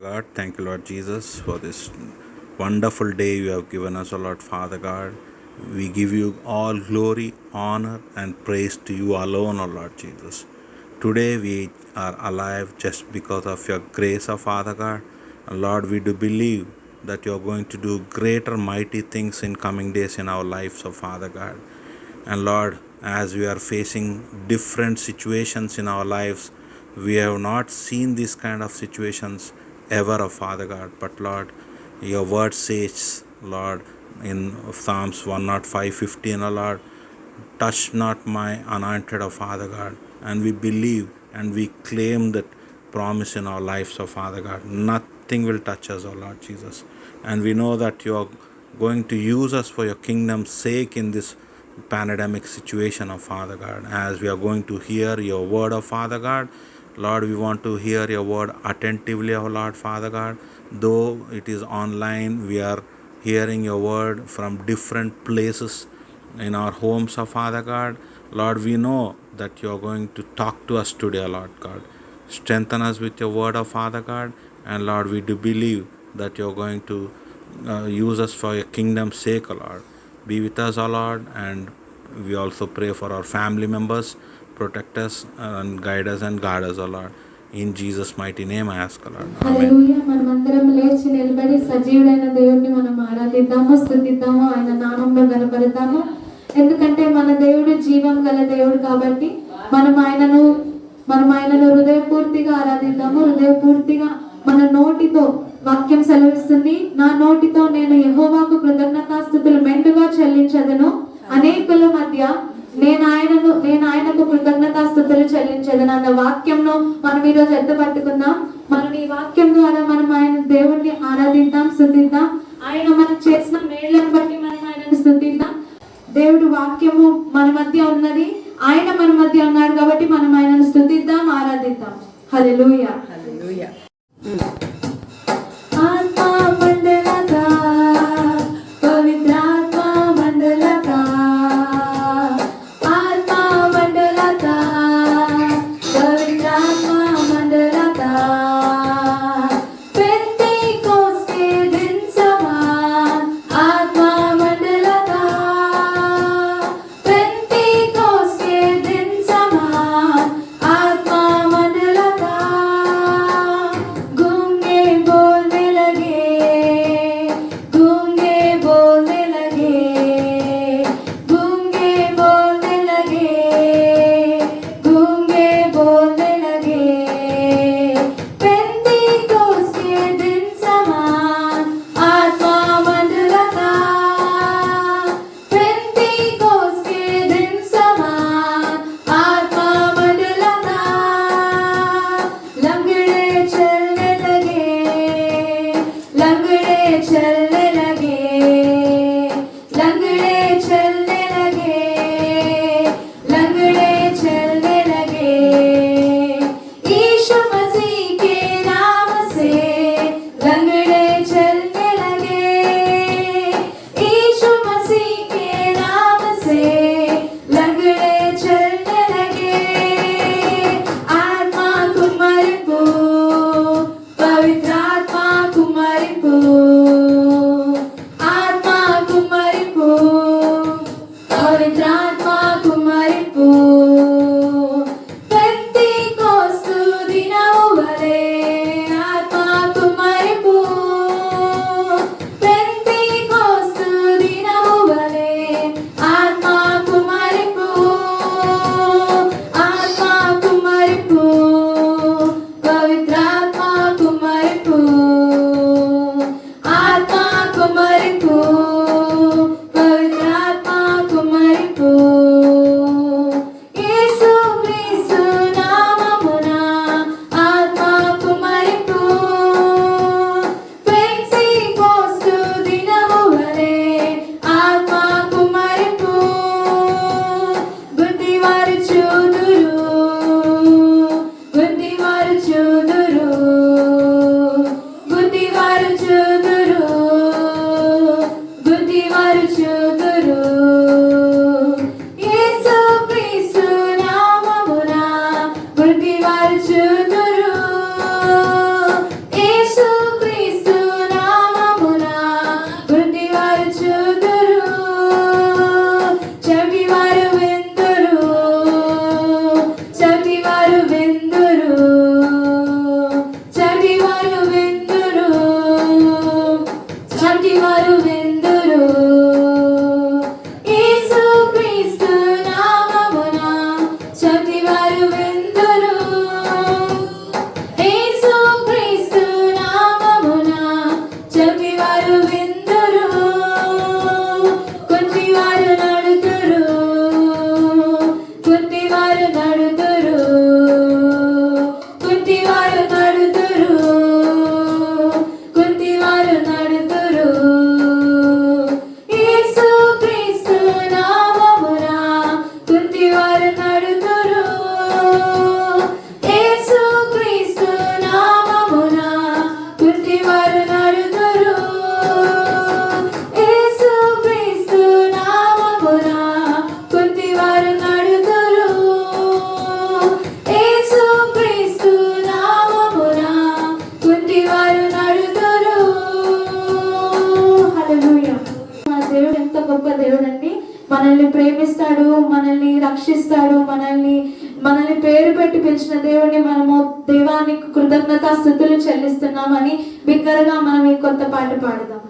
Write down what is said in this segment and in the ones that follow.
God, thank you, Lord Jesus, for this wonderful day you have given us, O Lord Father God. We give you all glory, honor, and praise to you alone, O Lord Jesus. Today we are alive just because of your grace, O Father God. And Lord, we do believe that you are going to do greater, mighty things in coming days in our lives, O Father God. And Lord, as we are facing different situations in our lives, we have not seen these kind of situations ever, oh Father God. But Lord, your word says, Lord, in Psalms 105:15, oh Lord, touch not my anointed, oh Father God. And we believe and we claim that promise in our lives, oh Father God. Nothing will touch us, oh Lord Jesus. And we know that you are going to use us for your kingdom's sake in this pandemic situation, of Father God. As we are going to hear your word, of Father God, Lord, we want to hear your word attentively, O Lord Father God. Though it is online, we are hearing your word from different places in our homes, of Father God. Lord, we know that you are going to talk to us today, O Lord God. Strengthen us with your word, of Father God. And Lord, we do believe that you are going to use us for your kingdom's sake, O Lord. Be with us, O Lord, and we also pray for our family members. Protect us and guide us and guard us, O Lord. In Jesus' mighty name I ask, O Lord. Amen. హల్లెలూయా. మనమందరం లేచి నిలబడి సజీవుడైన దేవుడిని మనం ఆరాధిద్దాము, స్తుతిద్దాము, ఆయన నామంలో గణపడతాము. ఎందుకంటే మన దేవుడు జీవం గల దేవుడు కాబట్టి మనం ఆయనను హృదయపూర్తిగా ఆరాధిద్దాము. హృదయపూర్తిగా మన నోటితో వాక్యం సెలవిస్తుంది, నా నోటితో నేను యెహోవాకు కృతజ్ఞతాస్తుతులు మెండుగా చెల్లించదను. అనేకుల మధ్య నేను ఆయనకు కృతజ్ఞతాస్తుతులు చెల్లించదను అన్న వాక్యంను మనం ఈరోజు ఎత్తపట్టుకుందాం. మనం ఈ వాక్యం ద్వారా మనం ఆయన దేవుణ్ణి ఆరాధిద్దాం, స్తుతిద్దాం. ఆయన మనం చేసిన మేళ్లను బట్టి మనం ఆయనను స్తుతిద్దాం. దేవుడు వాక్యము మన మధ్య ఉన్నది, ఆయన మన మధ్య ఉన్నాడు కాబట్టి మనం ఆయనను స్తుతిద్దాం, ఆరాధిద్దాం. హల్లెలూయా. హల్లెలూయా. ఆత్మా మండలతా, పవిత్రాత్మ మండలతా, ఆత్మా మండలతా, పవిత్రాత్మ మండలతా, పెంతెకోస్తే दिन समान आत्मा मंडलता, पेंटिकोस्ते दिन समान आत्मा मंडलता, गूंगे बोलने लगे, गूंगे बोलने लगे, गूंगे बोलने लगे, गूंगे बोलने लगे, पेंटिकोस्ते दिन समान आत्मा मंडलता, पेंटिकोस्ते दिन समान आत्मा मंडलता, लंगड़े चलने लगे, लंगड़े चलने लगे, लंगड़े चलने लगे, लंगड़े चलने लगे, यीशु मसीह के नाम से लंगड़े चलने लगे, यीशु मसीह के नाम से लंगड़े चलने लगे, आत्मा कुमारिपु, पवित्र आत्मा कुमारिपु, आत्मा कुमारिपु, पवित्र आत्मा कुमारिपु, पेंतिकोस्तु दिनము వలె ఆత్మ కుమారిపు, పెంతికోస్తు దినము వలె ఆత్మ కుమారిపు, ఆత్మ కుమారిపు, పవిత్రాత్మ కుమారిపు, గొప్ప దేవుడు అండి. మనల్ని ప్రేమిస్తాడు, మనల్ని రక్షిస్తాడు, మనల్ని పేరు పెట్టి పిలిచిన దేవుడిని మనము దేవానికి కృతజ్ఞతాస్తుతులు చెల్లిస్తున్నామని బిగ్గరగా మనం ఈ కొత్త పాట పాడదాం.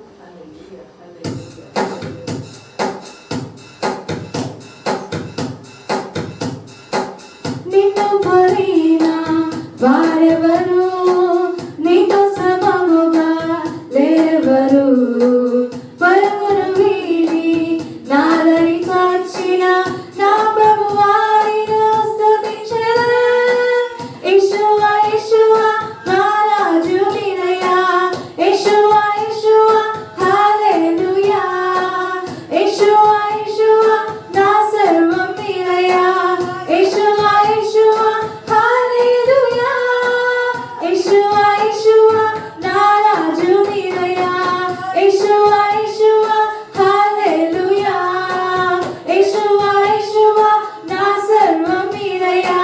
నిన్ను కోరిన వారెవరు, నీతో సమముగా లేరెవరు, పరమును వీడి నాదని కాచిన నా ప్రభువారిని స్తుతించెదను. యేషువా యేషువా నా రాజు నీవయ్యా, యేషువా యేషువా హల్లెలూయా, యేషువా యేషువా నా సర్వం నీవయ్యా, యేషువా యేషువా హల్లెలూయా, యేషువా యేషువా నా రాజు నీవయ్యా, యేషువా యేషువా హల్లెలూయా, యేషువా యేషువా నా సర్వం నీవయ్యా,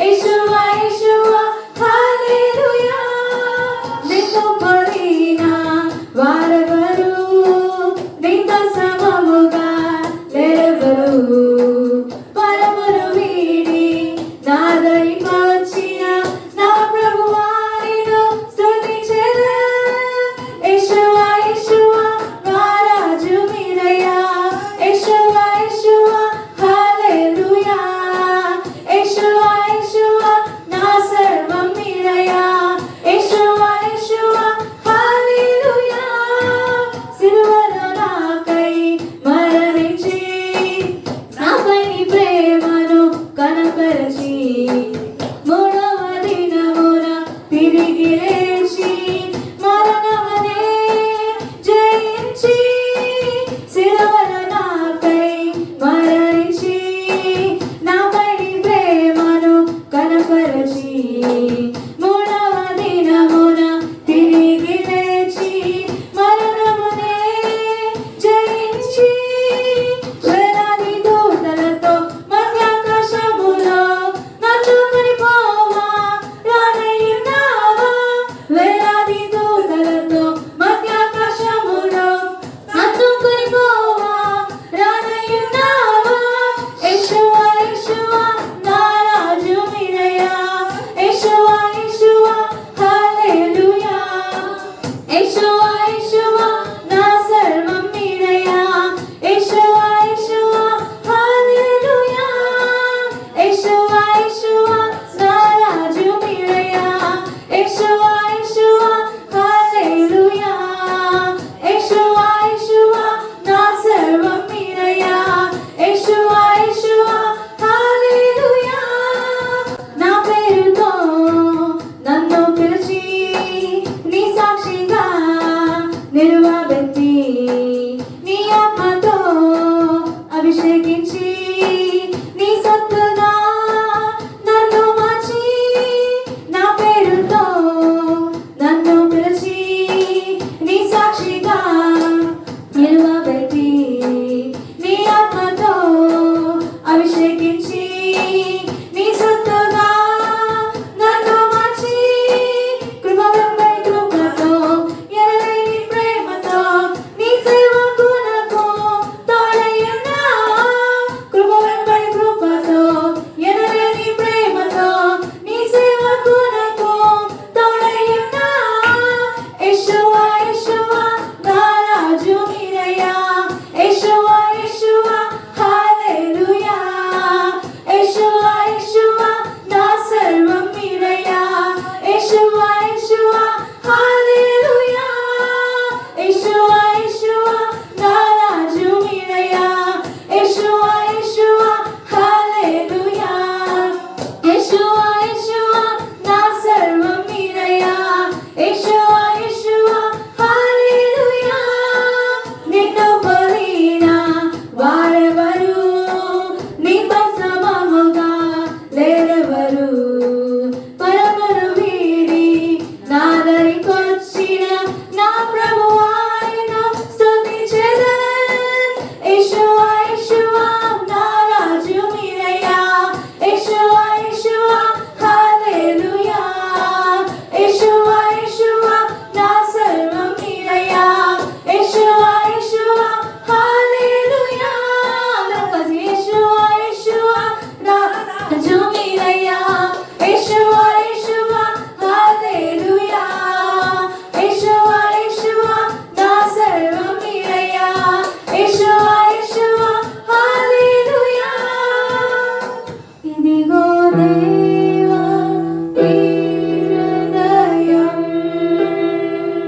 యేషువా యేషువా హల్లెలూయా. నిన్ను కోరిన వారెవరు, నీతో సమముగా లేరెవరు, పరమును వీడి నాదరికి వచ్చిన నా ప్రభువారిని స్తుతించెదను. యేషువా యేషువా నా రాజు నీవయ్యా, యేషువా యేషువా హల్లెలూయా, యేషువా యేషువా నా సర్వం నీవయ్యా, యేషువా యేషువా హల్లెలూయా. సిలువలో నాకై మరణించి నాపై నీ ప్రేమను కనపరచి మూడవ దినమున తిరిగి లేచి మరణమనే జయించి, సిలువలో నాకై మరణించి నాపై నీ ప్రేమను కనపరచి మూడవ దినమున తిరిగి లేచి మరణమునే జయించి, వేలాది దూతలతో మధ్యాకాశములో నన్ను కొనిపోవా రానయ్యున్నావా, వేలాది దూతలతో మధ్యాకాశములో నన్ను కొనిపోవా రానయ్యున్నావా, యేషువా యేషువా నా రాజు నీవయ్యా, యేషువా యేషువా హల్లెలూయా, యేషువా యేషువా నా సర్వం నీవయ్యా, యేషువా యేషువా హల్లెలూయా, యేషువా యేషువా నా రాజు నీవయ్యా, యేషువా యేషువా హల్లెలూయా, యేషువా యేషువా నా సర్వం నీవయ్యా, యేషువా యేషువా హల్లెలూయా. నా పేరుతో నన్ను పిలిచి నీ సాక్షిగా నిలువబెట్టి నీ ఆత్మతో అభిషేకించి నీ సత్తుగా నన్ను మార్చి, నా పేరుతో నన్ను పిలిచి నీ సాక్షిగా నిలువబెట్టి నీ ఆత్మతో అభిషేకించి నీ సత్తుగా నన్ను మార్చి, కృపపై కృపతో ఎనలేని ప్రేమతో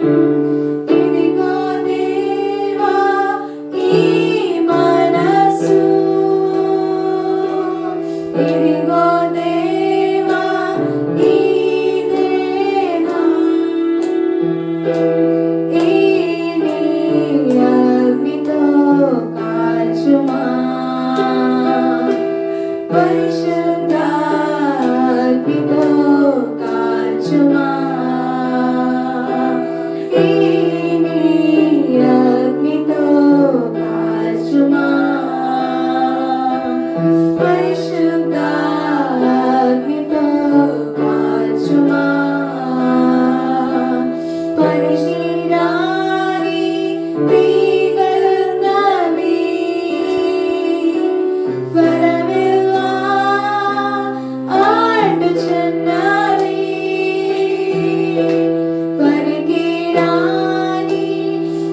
ఇదిగో దేవా ఈ మనసు, ఇదిగో దేవా ఈ దేహం, ఈ నీ అగ్నితో కాల్చుమా, పరిశుద్ధ అగ్నితో కాల్చుమా, ఈ నీ అగ్నితో కాల్చుమా, పరిశుద్ధ అగ్నితో కాల్చుమా, పరిశీరాని తీగలున్నవి, ఫలమివ్వా ఆడుచున్నవి, పరికిరాని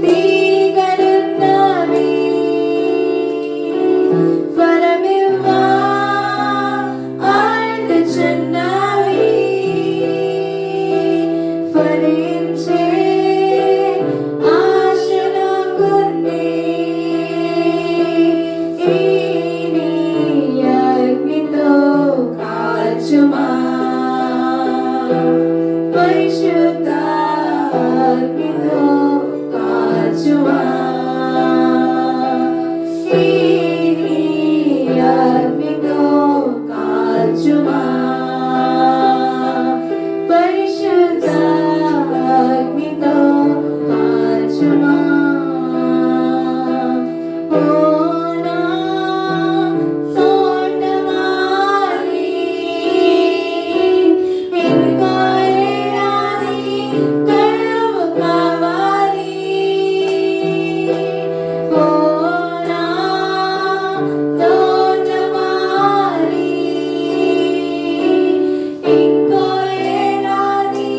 తీగలున్నవి, ఫలమివ్వా ఆడుచున్నవి, ఫలించే ఆశ నాకుంది, ఈ నీ అగ్నితో కాల్చుమా, పరిశుద్ధ అగ్నితో కాల్చుమా, ఈ నీ అగ్నితో కాల్చుమా, పరిశుద్ధ అగ్నితో కాల్చుమా. ఓ నా తోటమాలి, ఇదిగో ఏడాది గడువు కావాలి, ఓ నా తోటమాలి, ఇంకో ఏడాది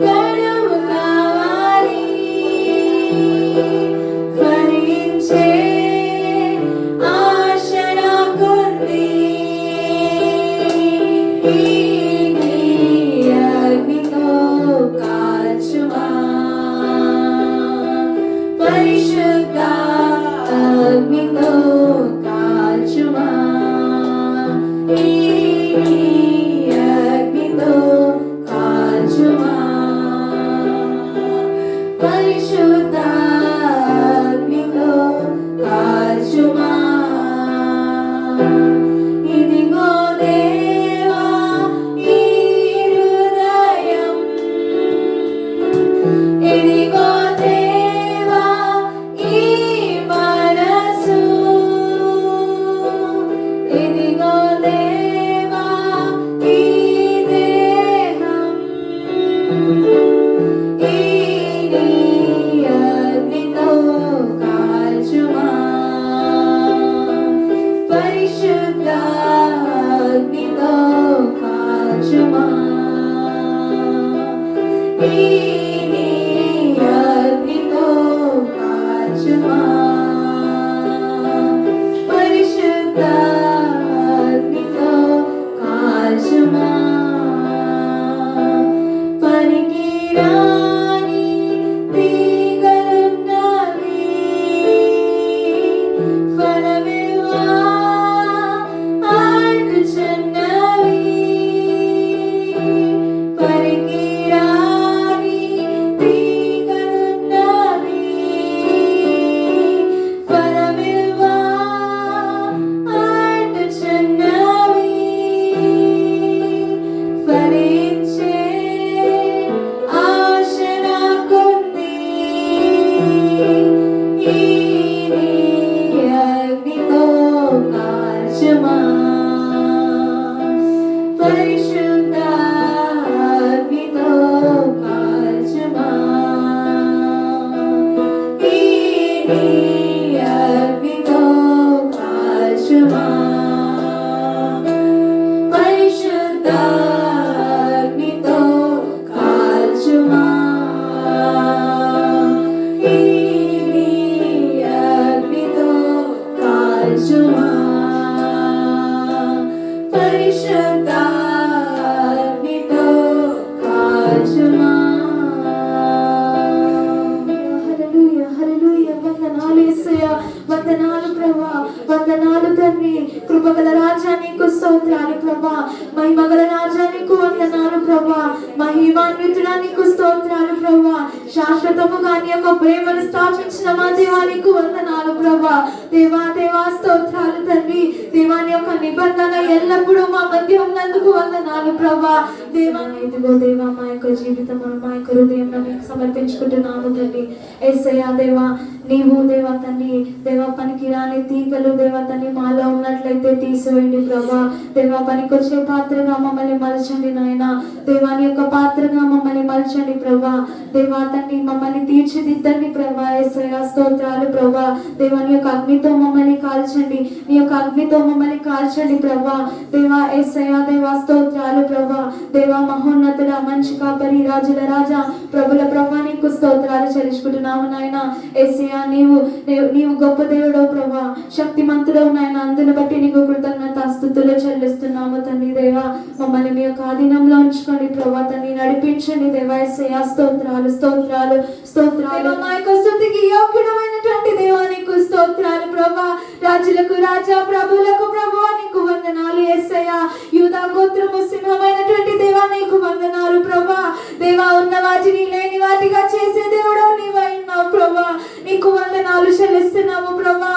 గడువు కావాలి, ఫలించే ఆశ నాకుంది, ఈ నీ అగ్నితో కాల్చుమా, పరిశుద్ధ అగ్నితో కాల్చుమా, ఈ నీ అగ్నితో కాల్చుమా, పరిశుద్ధ అగ్నితో కాల్చుమా. ఇదిగో దేవా ఈ హృదయం, ఇదిగో దేవా ఈ మనసు, ఇదిగో దేవా ఈ దేహం, ఈ నీ అగ్నితో కాల్చుమా, పరిశుద్ధ అగ్నితో కాల్చుమా, ఈ నీ అగ్నితో కాల్చుమా, పరిశుద్ధ అగ్నితో కాల్చుమా, పరికిరాని తీగలున్నవి, ఫలమివ్వా ఆడుచున్నవి, పరికిరాని తీగలున్నవి, ఫలమివ్వా ఆడుచున్నవి, ఫలించే ఆశ నాకుంది, ఈ నీ అగ్నితో కాల్చుమా, పరిశుద్ధ అగ్నితో కాల్చుమా, ఈ నీ అగ్నితో కాల్చుమా, పరిశుద్ధ అగ్నితో కాల్చుమా, ఈ నీ అగ్నితో కాల్చుమా, పరిశుద్ధ అగ్నితో కాల్చుమా. వందనాలు తండ్రి. కృపగల రాజా నీకు స్తోత్రాలు ప్రభా. మహిమగల రాజా నీకు వందనాలు ప్రభా. మహిమాన్వితుడా నీకు స్తోత్రాలు ప్రభా. శాశ్వతముగా నీ యొక్క ప్రేమను స్థాపించిన మా దేవా నీకు వందనాలు ప్రభా. దేవా దేవా స్తోత్రాలు తండ్రి. దేవాని యొక్క నిబంధన ఎల్లప్పుడూ మా మధ్య ఉన్నందుకు వందనాలు ప్రభా. దేవా ఇదిగో దేవా మా యొక్క జీవితం మా యొక్క హృదయం నీకు సమర్పించుకుంటున్నాము తండ్రి. యేసయ్యా దేవా నీవు దేవా తండ్రి దేవా పనికి రాని తీగలు దేవా తండ్రి మాలో ఉన్నట్లయితే తీసివేయండి ప్రభా. దేవా పనికొచ్చే పాత్రగా మమ్మల్ని మలచండి నాయన. దేవాని యొక్క పాత్రగా మమ్మల్ని మలచండి ప్రభా. దేవా తండ్రి మమ్మల్ని తీర్చిదిద్దండి ప్రభా. యేసయ్యా స్తోత్రాలు ప్రభా. దేవాని యొక్క అగ్నితో మమ్మల్ని కాల్చండి. నీ యొక్క అగ్నితో మమ్మల్ని కాల్చండి ప్రభా. దేవా యేసయ్యా దేవా స్తోత్రాలు ప్రభా. దేవా మహోన్నతుడా మంచి కాపరి రాజుల రాజా ప్రభుల ప్రభా నీకు స్తోత్రాలు చెల్లించుకుంటున్నాము నాయన. యేసయ్యా నీవు గొప్ప దేవుడో ప్రభా. శక్తిమంతుడో నాయన. అందును బట్టి నీకు కృతజ్ఞతాస్తుతులు చెల్లిస్తున్నాము తండ్రి. దేవా మమ్మల్ని మీ యొక్క ఆధీనంలో ఉంచుకోండి ప్రభా. తండ్రి నడిపించండి దేవా. యేసయ్యా స్తోత్రాలు స్తోత్రాలు స్తోత్రాలు. మా యొక్క స్తుతికి యోగ్యుడమైనటువంటి దేవా నీకు స్తోత్రాలు ప్రభా. రాజులకు రాజా ప్రభువులకు ప్రభువా నీకు వందనాలు యేసయ్యా. యూదా గోత్రము సింహమైనటువంటి దేవా నీకు వందనాలు ప్రభా. దేవా ఉన్న వాటిని లేని వాటిగా చేసే దేవుడు నీవైనావు ప్రభా. నీకు వందనాలు చెల్లిస్తున్నాము ప్రభా.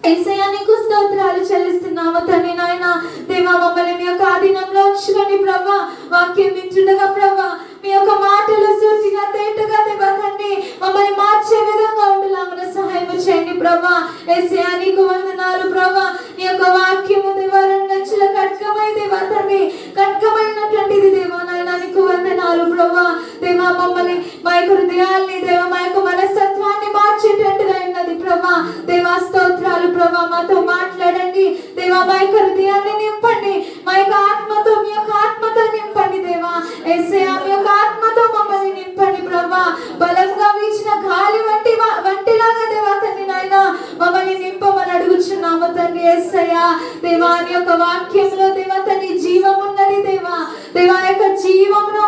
యేసయ్యా నీకు స్తోత్రాలు చెల్లిస్తున్నాము తండ్రి నాయన. దేవా మమ్మల్ని మీ యొక్క ఆధీనంలో ఉంచుకొని ప్రభా. వాక్యం వింటుండగా ప్రభా మీ యొక్క మాటలు సూచిగా తేటగా దేవా తండ్రి మమ్మల్ని మార్చే విధంగా ఉండాలని సహాయం చేయండి ప్రభా. యేసయ్యా నీకు వందనాలు ప్రభా. నీ యొక్క వాక్యము దేవా రెండంచుల ఖడ్గమై దేవా తండ్రి ఖడ్గమైనటువంటిది దేవా నాయన. నీకు వందనాలు ప్రభా. దేవా మమ్మల్ని మా యొక్క హృదయాల్ని దేవా మా యొక్క మనస్తత్వాన్ని మార్చేటట్టుగా ఉన్నది ప్రభా. దేవా స్తోత్రాలు ప్రభా. మాతో మాట్లాడండి దేవా. మా యొక్క హృదయాన్ని నింపండి. మా యొక్క ఆత్మతో మీ యొక్క ఆత్మతో నింపండి దేవా. యేసయ్యా మీ యొక్క ఆత్మతో మమ్మల్ని నింపండి ప్రభా. బలంగా వీచిన గాలి వంటిలాగా దేవా తండ్రి నాయన మమ్మల్ని నింపమని అడుగుచున్నాము తండ్రి. యేసయ్యా దేవా నీ యొక్క వాక్యంలో దేవా తండ్రి జీవం ఉన్నది దేవా. దేవా యొక్క జీవమును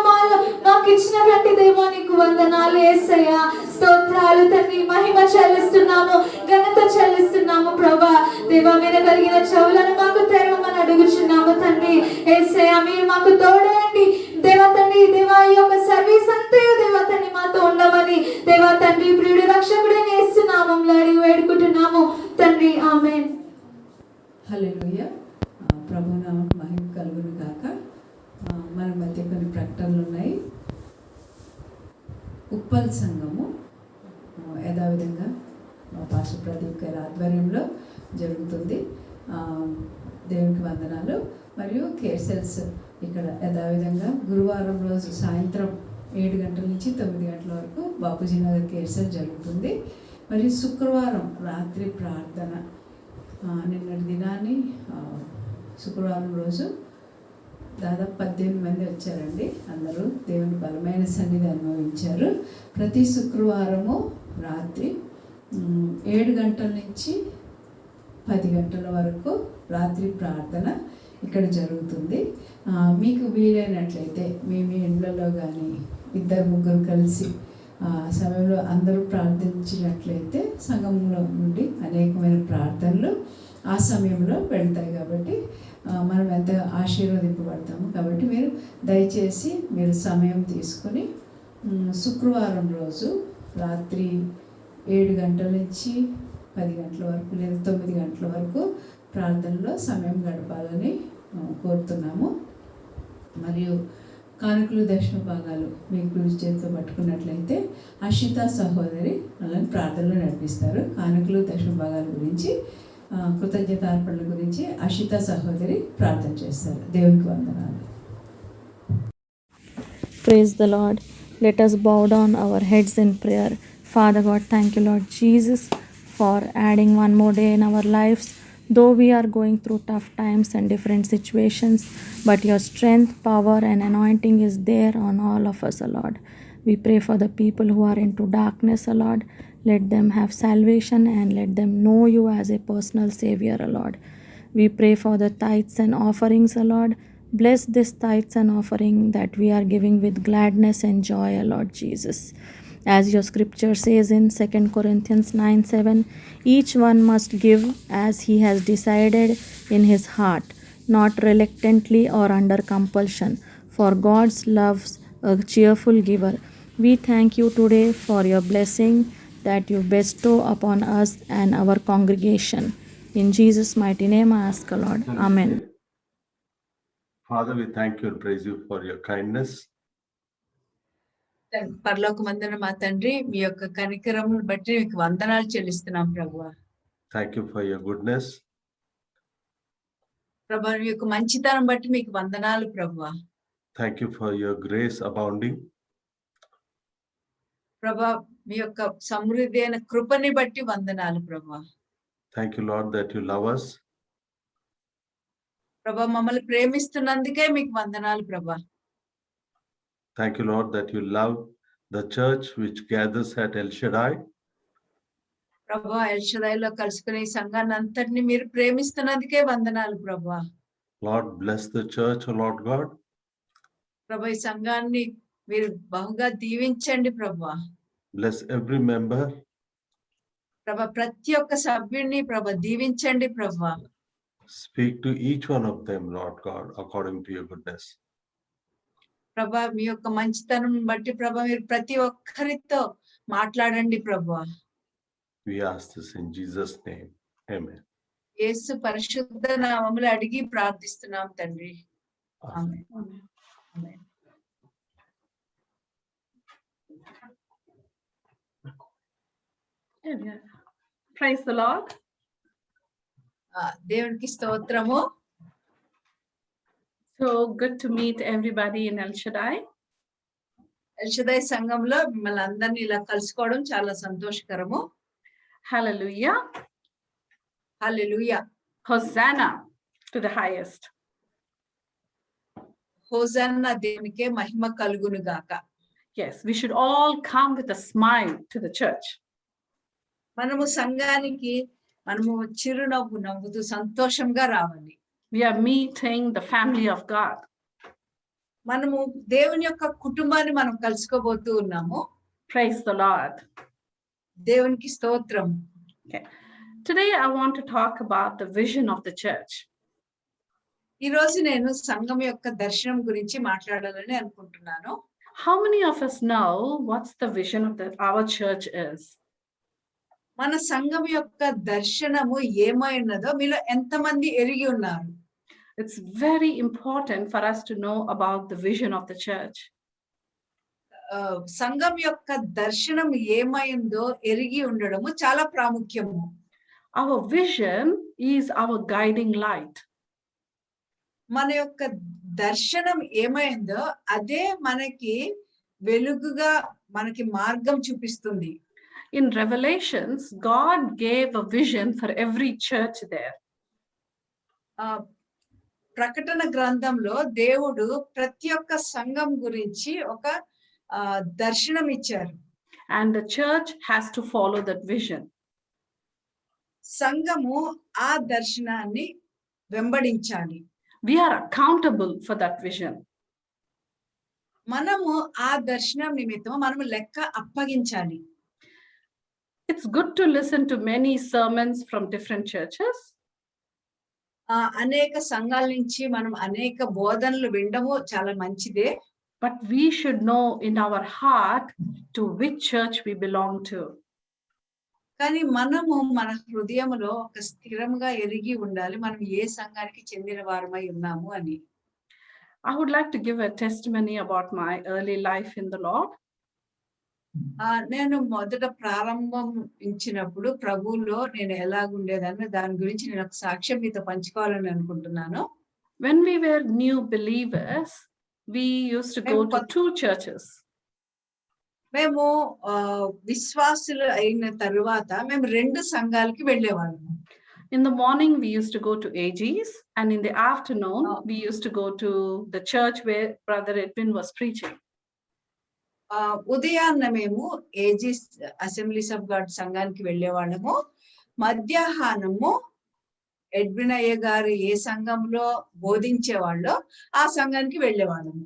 మాకు ఇచ్చినటువంటి దేవా నీకు వందనాలు యేసయ్యా. స్తోత్రాలు తండ్రి. మహిమ చెల్లిస్తున్నాము, ఘనత చెల్లిస్తున్నాము ప్రభా. దేవా మీద కలిగిన చెవులను మాకు తెరవమని అడుగుచున్నాము తండ్రి. యేసయ్యా మీరు మాకు తోడండి దేవా తండ్రి. దేవా ఈ యొక్క సర్వీస్ అంతయు దేవా తండ్రి మాతో ఉండమని దేవా తండ్రి ప్రియుడు రక్షకుడైన యేసు నామములో అడిగి వేడుకుంటున్నాము తండ్రి. ఆమేన్. హల్లెలూయా. ప్రభు నామముకు మహిమ కలుగును గాక. మన మధ్య కొన్ని ప్రకటనలు ఉన్నాయి. ఉప్పల్ సంఘము యథావిధంగా పాస్టర్ ప్రదీప్ గారి ఆధ్వర్యంలో జరుగుతుంది. దేవునికి వందనాలు. మరియు కేర్ సెల్స్ ఇక్కడ యథావిధంగా గురువారం రోజు సాయంత్రం 7 గంటల నుంచి 9 గంటల వరకు బాపూజీ నగర్ కేర్ సెల్ జరుగుతుంది. మరియు శుక్రవారం రాత్రి ప్రార్థన. నిన్నటి దినాన్ని శుక్రవారం రోజు దాదాపు 18 మంది వచ్చారండి. అందరూ దేవుని బలమైన సన్నిధి అనుభవించారు. ప్రతి శుక్రవారము రాత్రి 7 గంటల నుంచి 10 గంటల వరకు రాత్రి ప్రార్థన ఇక్కడ జరుగుతుంది. మీకు వీలైనట్లయితే మీ ఇళ్ళలో కానీ 2-3 కలిసి సమయంలో అందరూ ప్రార్థించినట్లయితే సంఘంలో నుండి అనేకమైన ప్రార్థనలు ఆ సమయంలో వెళ్తాయి. కాబట్టి మనం ఎంత ఆశీర్వదింపబడతాము. కాబట్టి మీరు దయచేసి మీరు సమయం తీసుకొని శుక్రవారం రోజు రాత్రి 7 గంటల నుంచి 10 గంటల వరకు లేదా 9 గంటల వరకు ప్రార్థనలో సమయం గడపాలని కోరుతున్నాము. మరియు కానుకలు దశమ భాగాలు మీకు కృషి చేతితో పట్టుకున్నట్లయితే అషిత సహోదరి వాళ్ళని ప్రార్థనలో నడిపిస్తారు. కానుకలు దశమ భాగాల గురించి కృతజ్ఞతార్పణల గురించి అషిత సహోదరి ప్రార్థన చేస్తారు. దేవునికి వందనాలు. Praise the Lord. Let us bow down our heads in prayer. Father God, thank you, Lord Jesus, for adding one more day in our lives. Though we are going through tough times and different situations, but your strength, power and anointing is there on all of us, O Lord. We pray for the people who are into darkness, O Lord. Let them have salvation and let them know you as a personal Savior, O Lord. We pray for the tithes and offerings, O Lord. Bless this tithes and offering that we are giving with gladness and joy, O Lord Jesus. As your scripture says in 2 Corinthians 9:7, each one must give as he has decided in his heart, not reluctantly or under compulsion, for God loves a cheerful giver. We thank you today for your blessing that you bestow upon us and our congregation. In Jesus' mighty name I ask, Lord. Amen. Father, we thank you and praise you for your kindness. పరలోకమందున మా తండ్రి, మీ యొక్క కనికరమును బట్టి మీకు వందనాలు చెల్లిస్తున్నాం ప్రభువా. Thank you for your goodness. ప్రభువా, మీ యొక్క మంచితనం బట్టి మీకు వందనాలు ప్రభువా. Thank you for your grace abounding. ప్రభువా, మీ యొక్క సమృద్ధి అయిన కృపని బట్టి వందనాలు ప్రభువా. Thank you, Lord, that you love us. ప్రభువా, మమ్మల్ని ప్రేమిస్తున్నందుకే మీకు వందనాలు ప్రభువా. Thank you, Lord, that you love the church which gathers at El Shaddai. ప్రభువా, ఎల్ షదాయిలో కలుసుకునే ఈ సంఘాన్ని అంతటిని మీరు ప్రేమిస్తున్నందుకే వందనాలు ప్రభువా. Lord, bless the church, O Lord God. ప్రభువా, ఈ సంఘాన్ని మీరు బహుగా దీవించండి ప్రభువా. Bless every member. ప్రభువా, ప్రతి ఒక్క సభ్యుడిని ప్రభువా దీవించండి ప్రభువా. Speak to each one of them, Lord God, according to your goodness. ప్రభా, మీ యొక్క మంచితనం బట్టి ప్రభా మీరు ప్రతి ఒక్కరితో మాట్లాడండి ప్రభువా. We ask this in Jesus' name. Amen. యేసు పరిశుద్ధ నామములో అడిగి ప్రార్థిస్తున్నాం తండ్రి. ఆమేన్. ఆమేన్. Praise the Lord. దేవునికి స్తోత్రము. So good to meet everybody in El Shaddai. L షదాయి సంఘంలో మిమ్మల్ని అందరినీ ఇలా కలుసుకోవడం చాలా సంతోషకరము. Hallelujah. Hallelujah. Hosanna to the highest. Hosanna, దేవునికే మహిమ కలుగును గాక. Yes, we should all come with a smile to the church. మనము సంఘానికి మనము చిరునవ్వు నవ్వుతూ సంతోషంగా రావాలి. We are meeting the family of God. మనము దేవుని యొక్క కుటుంబాన్ని మనం కలుసుకోబోతూ ఉన్నాము. Praise the Lord. దేవునికి స్తోత్రం. Okay. Today I want to talk about the vision of the church. ఈ రోజు నేను సంఘం యొక్క దర్శనం గురించి మాట్లాడాలని అనుకుంటున్నాను. How many of us know what's the vision of our church is? మన సంఘం యొక్క దర్శనము ఏమై ఉన్నదో మీలో ఎంతమంది ఎరిగి ఉన్నారు? It's very important for us to know about the vision of the church. సంఘం యొక్క దర్శనం ఏమైందో ఎరిగి ఉండడము చాలా ప్రాముఖ్యము. Our vision is our guiding light. మన యొక్క దర్శనం ఏమైందో అదే మనకి వెలుగుగా మనకి మార్గం చూపిస్తుంది. In Revelations, God gave a vision for every church there. ప్రకటన గ్రంథంలో దేవుడు ప్రతి ఒక్క సంఘం గురించి ఒక దర్శనం ఇచ్చారు. And the church has to follow that vision. సంఘము ఆ దర్శనాన్ని వెంబడించాలి. We are accountable for that vision. మనము ఆ దర్శనం నిమిత్తం మనము లెక్క అప్పగించాలి. It's good to listen to many sermons from different churches. అనేక సంఘాల నుంచి మనం అనేక బోధనలు వినడము చాలా మంచిదే. But we should know in our heart to which church we belong to. కానీ మనము మన హృదయములో ఒక స్థిరంగా ఎరిగి ఉండాలి మనం ఏ సంఘానికి చెందిన వారమై ఉన్నాము అని. I would like to give a testimony about my early life in the Lord. నేను మొదట ప్రారంభించినప్పుడు ప్రభువులో నేను ఎలాగుండేదాన్ని దాని గురించి నేను ఒక సాక్ష్యం మీతో పంచుకోవాలని అనుకుంటున్నాను. When we were new believers, we used to go to 2 churches. మేము విశ్వాసులు అయిన తరువాత మేము 2 సంఘాలకి వెళ్ళేవాళ్ళము. In the morning, we used to go to AG's, and in the afternoon, we used to go to the church where Brother Edwin was preaching. ఉదయాన్న మేము ages assemblies of God సంఘానికి వెళ్ళేవాళ్ళము. మధ్యాహ్నము Edwin అయ్య గారు ఏ సంఘంలో బోధించేవాళ్ళో ఆ సంఘానికి వెళ్ళేవాళ్ళము.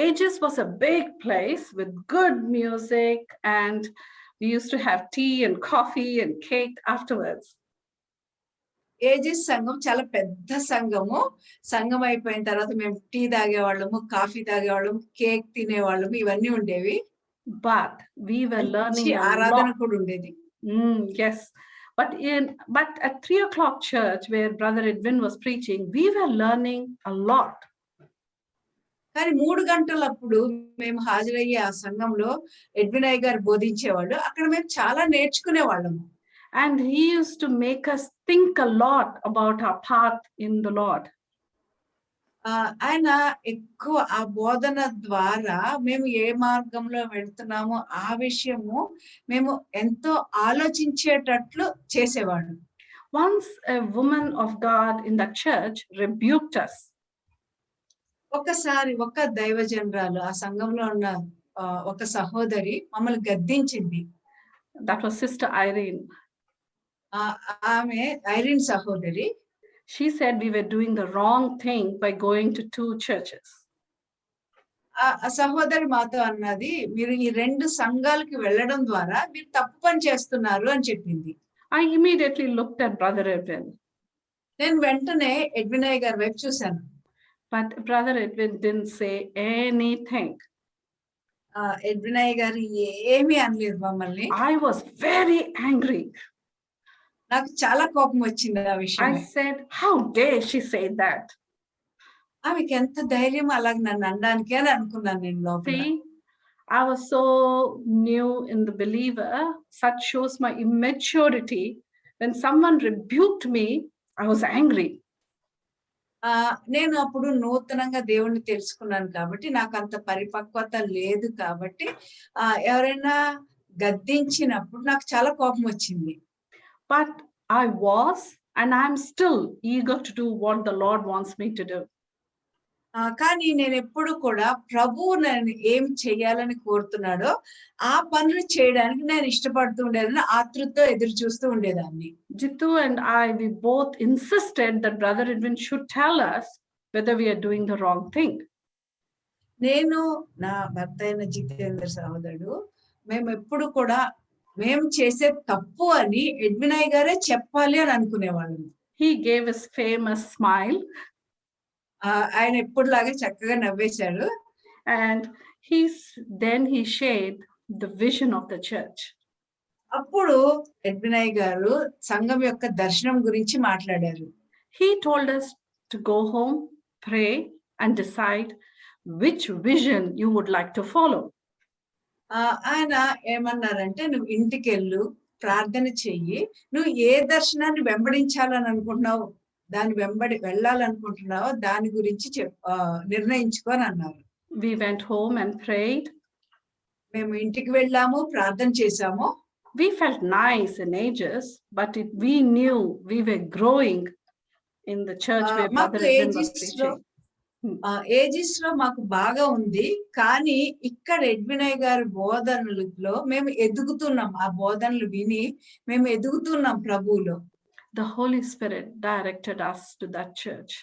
Aegis was a big place with good music, and we used to have tea and coffee and cake afterwards. Aegis సంఘం చాలా పెద్ద సంఘము. సంఘం అయిపోయిన తర్వాత మేము టీ తాగేవాళ్ళము, కాఫీ తాగేవాళ్ళము, కేక్ తినేవాళ్ళము, ఇవన్నీ ఉండేవి. But we were learning a ఆరాధన lot. కూడా ఉండేది. Yes. But at 3:00 church, where Brother Edwin was preaching, we were learning a lot. కానీ 3 గంటలప్పుడు మేము హాజరయ్యే ఆ సంఘంలో ఎడ్విన్ అయ్య గారు బోధించేవాళ్ళు. అక్కడ మేము చాలా నేర్చుకునే వాళ్ళము. And he used to make us think a lot about our path in the Lord. ఆయన ఎక్కువ ఆ బోధన ద్వారా మేము ఏ మార్గంలో వెళ్తున్నామో ఆ విషయము మేము ఎంతో ఆలోచించేటట్లు చేసేవాడు. Once a woman of God in the church rebuked us. ఒకసారి ఒక దైవజనరాలు ఆ సంఘంలో ఉన్న ఒక సహోదరి మమ్మల్ని గద్దించింది. That was Sister Irene. ఆమె ఐరిన్ సహోదరి. She said we were doing the wrong thing by going to 2 churches. ఆ సహోదరి మాతో అన్నది, మీరు ఈ 2 సంఘాలకి వెళ్ళడం ద్వారా మీరు తప్పు పని చేస్తున్నారు అని చెప్పింది. I immediately looked at Brother Edwin. నేను వెంటనే ఎడ్విన్ అయ్య గారి వైపు చూశాను. But Brother Edwin didn't say anything. Edwin అయ్య గారు ఏమీ అనలేదు మమ్మల్ని. I was very angry. నాకు చాలా కోపం వచ్చింది ఆ విషయం. I said, how dare she say that? ఆమెకి ఎంత ధైర్యం అలాగ నన్ను అనడానికి అని అనుకున్నాను నేను లోపల. See, I was so new in the believer. Such shows my immaturity. When someone rebuked me, I was angry. నేను అప్పుడు నూతనంగా దేవుణ్ణి తెలుసుకున్నాను కాబట్టి నాకు అంత పరిపక్వత లేదు కాబట్టి ఎవరైనా గద్దించినప్పుడు నాకు చాలా కోపం వచ్చింది. But I was, and I'm still eager to do what the Lord wants me to do. కానీ నేను ఎప్పుడు కూడా ప్రభువు నన్ను ఏం చేయాలని కోరుతున్నాడో ఆ పనులు చేయడానికి నేను ఇష్టపడుతూ ఉండేదాన్ని, ఆతృతతో ఎదురు చూస్తూ ఉండేదాన్ని. Jitu and I, we both insisted that Brother Edwin should tell us whether we are doing the wrong thing. నేను నా భర్త అయిన జితేంద్ర సహోదరుడు మేము ఎప్పుడు కూడా మేము చేసే తప్పు అని ఎడ్విన్ అయ్య గారే చెప్పాలి అని అనుకునేవాళ్ళం. He gave his famous smile. ఆయన ఎప్పుడులాగా చక్కగా నవ్వేశాడు. And then he shared the vision of the church. అప్పుడు ఎడ్విన్ అయ్య గారు సంఘం యొక్క దర్శనం గురించి మాట్లాడారు. He told us to go home, pray, and decide which vision you would like to follow. ఆయన ఏమన్నారంటే, నువ్వు ఇంటికి వెళ్ళు, ప్రార్థన చెయ్యి, నువ్వు ఏ దర్శనాన్ని వెంబడించాలని అనుకుంటున్నావు, దాని వెంబడి వెళ్ళాలనుకుంటున్నావో దాని గురించి నిర్ణయించుకో అని అన్నారు. We went home and prayed. మేము ఇంటికి వెళ్ళాము, ప్రార్థన చేశాము. We felt nice in Aegis, but we knew we were growing in the church where Brother Edwin was preaching. Aegis లో మాకు బాగా ఉంది, కానీ ఇక్కడ ఎడ్విన్ అయ్య గారి బోధనలో మేము ఎదుగుతున్నాం. ఆ బోధనలు విని మేము ఎదుగుతున్నాం ప్రభువులో. The Holy Spirit directed us to that church.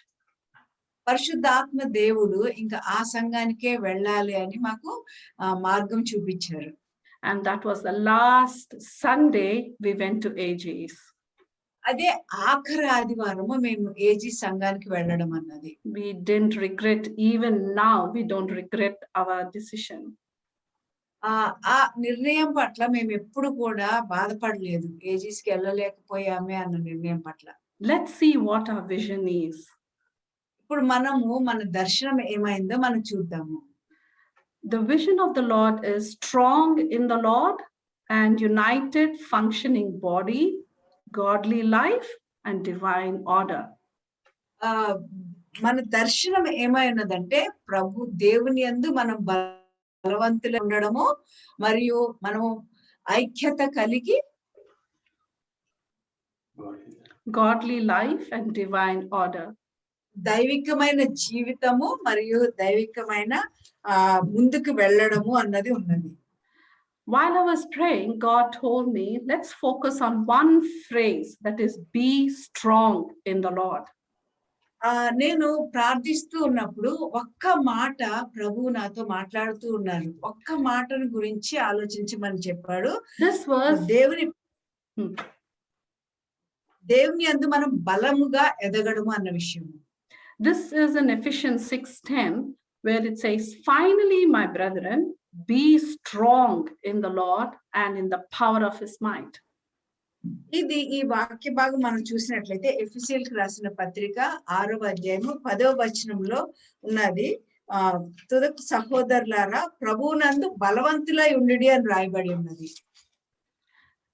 పరిశుద్ధాత్మ దేవుడు ఇంకా ఆ సంఘానికే వెళ్ళాలి అని మాకు మార్గం చూపించారు. And that was the last Sunday we went to Aegis. అదే ఆఖరి ఆదివారము మేము ఏజీ సంఘానికి వెళ్ళడం అన్నది. We didn't regret, even now we don't regret our decision. ఆ నిర్ణయం పట్ల మేము ఎప్పుడు కూడా బాధపడలేదు, ఏజీస్కి వెళ్ళలేకపోయామే అన్న నిర్ణయం పట్ల. Let's see what our vision is. ఇప్పుడు మనము మన దర్శనం ఏమైందో మనం చూద్దాము. The vision of the Lord is strong in the Lord and united functioning body, godly life and divine order. మన దర్శనం ఏమైనదంటే ప్రభు దేవుని యందు మనం బలవంతులు ఉండడము మరియు మనము ఐక్యత కలిగి godly life and divine order. దైవికమైన జీవితము మరియు దైవికమైన ముందుకు వెళ్ళడము అన్నది ఉన్నది. While I was praying, God told me, let's focus on one phrase, that is, be strong in the Lord. నేను ప్రార్థిస్తూ ఉన్నప్పుడు ఒక్క మాట ప్రభువు నాతో మాట్లాడుతూ ఉన్నారు. ఒక్క మాటను గురించి ఆలోచించమని చెప్పాడు. This was దేవుని Hmm. దేవుని యందు మనం బలముగా ఎదగడము అన్న విషయం. This is in Ephesians 6:10, where it says, "Finally, my brethren, be strong in the Lord and in the power of his might." ఇది ఈ వాక్య భాగం మనం చూసినట్లయితే ఎఫెసీయులకు రాసిన పత్రిక 6వ అధ్యాయము 10వ వచనంలో ఉన్నది. తుదకు సహోదరులారా ప్రభువునందు బలవంతులై ఉండుడి అని రాయబడి ఉన్నది.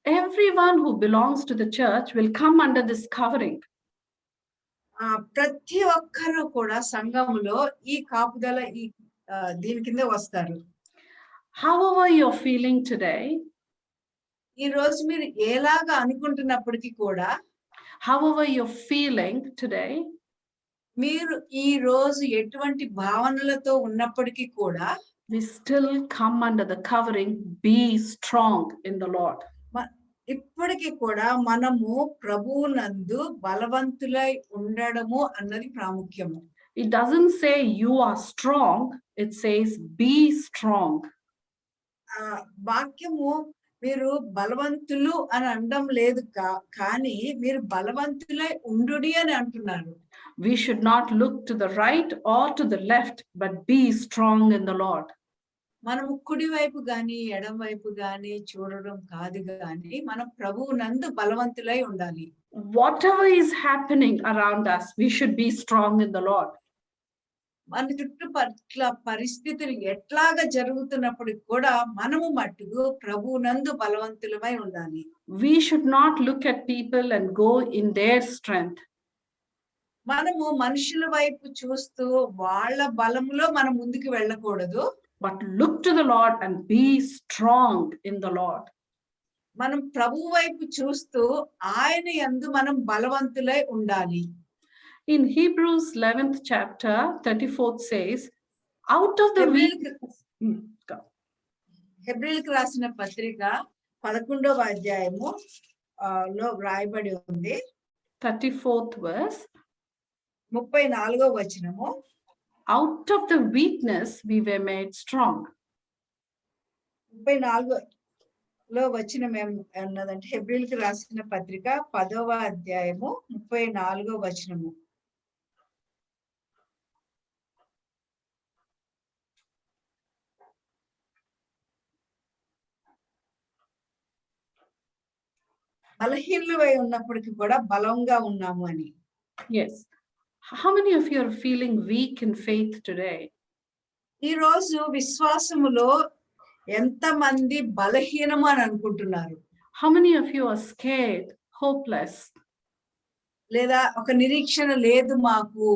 Everyone who belongs to the church will come under this covering. ప్రతి ఒక్కరు కూడా సంఘములో ఈ కాపుదల ఈ దీని కింద వస్తారు. However you're feeling today, ఈ రోజు మీరు ఎలాగా అనుకుంటున్నప్పటికీ కూడా, however you're feeling today, మీరు ఈ రోజు ఎటువంటి భావనలతో ఉన్నప్పటికీ కూడా, we still come under the covering, be strong in the Lord. ఇప్పటికీ కూడా మనము ప్రభువునందు బలవంతులై ఉండడము అన్నది ప్రాముఖ్యము. It doesn't say you are strong, it says be strong. వాక్యము మీరు బలవంతులు అని అనడం లేదు, కానీ మీరు బలవంతులై ఉండుడి అని అంటున్నారు. We should not look to the right or to the left, but be strong in the Lord. మనము కుడి వైపు గాని ఎడం వైపు గాని చూడడం కాదు, గాని మనం ప్రభువునందు బలవంతులై ఉండాలి. Whatever is happening around us, we should be strong in the Lord. మన చుట్టుపట్ల పరిస్థితులు ఎట్లాగా జరుగుతున్నప్పటికి కూడా మనము మట్టుకు ప్రభువునందు బలవంతులమై ఉండాలి. We should not look at people and go in their strength. మనము మనుషుల వైపు చూస్తూ వాళ్ళ బలములో మనం ముందుకు వెళ్ళకూడదు. But look to the Lord and be strong in the Lord. మనం ప్రభువు వైపు చూస్తూ ఆయన యందు మనం బలవంతులై ఉండాలి. In Hebrews 11th chapter 34th says, out of the హెబ్రీయులకు రాసిన పత్రిక 11వ అధ్యాయము లో వ్రాయబడి ఉంది. 34th verse, 34వ వచనము, out of the weakness we were made strong. 34లో వచనం ఏమన్నదంటే, హెబ్రీయులకు రాసిన పత్రిక 10వ అధ్యాయము 34వ వచనము, బలహీనులై ఉన్నప్పటికీ కూడా బలంగా ఉన్నాము అని. Yes. How many of you are feeling weak in faith today? ఈ రోజు విశ్వాసములో ఎంతమంది బలహీనము అని అనుకుంటున్నారు? How many of you are scared, hopeless? లేదా ఒక నిరీక్షణ లేదు మాకు,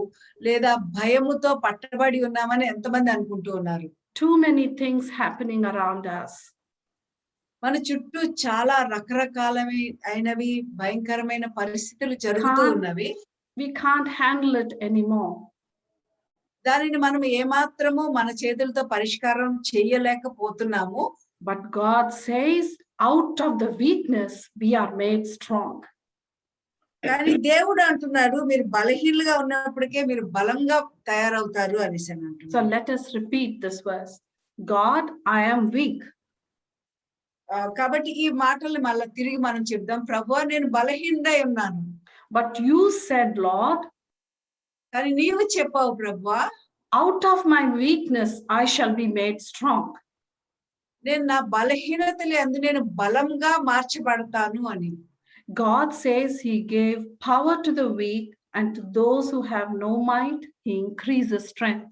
లేదా భయముతో పట్టబడి ఉన్నామని ఎంతమంది అనుకుంటూ ఉన్నారు? Too many things happening around us. మన చుట్టూ చాలా రకరకాలైనవి భయంకరమైన పరిస్థితులు జరుగుతూ ఉన్నవి. We can't handle it anymore. దానిని మనం ఏమాత్రము మన చేతులతో పరిష్కారం చేయలేకపోతున్నాము. But God says, out of the weakness we are made strong. కానీ దేవుడు అంటున్నాడు, మీరు బలహీనంగా ఉన్నప్పటికే మీరు బలంగా తయారవుతారు అనేసి అంటున్నాడు. So let us repeat this verse. God, I am weak. కాబట్టి ఈ మాటల్ని మళ్ళీ తిరిగి మనం చెప్దాం. ప్రభువా నేను బలహీనుడై ఉన్నాను. But you said, Lord, కానీ నీవు చెప్పావు ప్రభువా, out of my weakness I shall be made strong. నేను నా బలహీనతలే అందు నేను బలంగా మార్చబడతాను అని. God says he gave power to the weak, and to those who have no might he increases strength.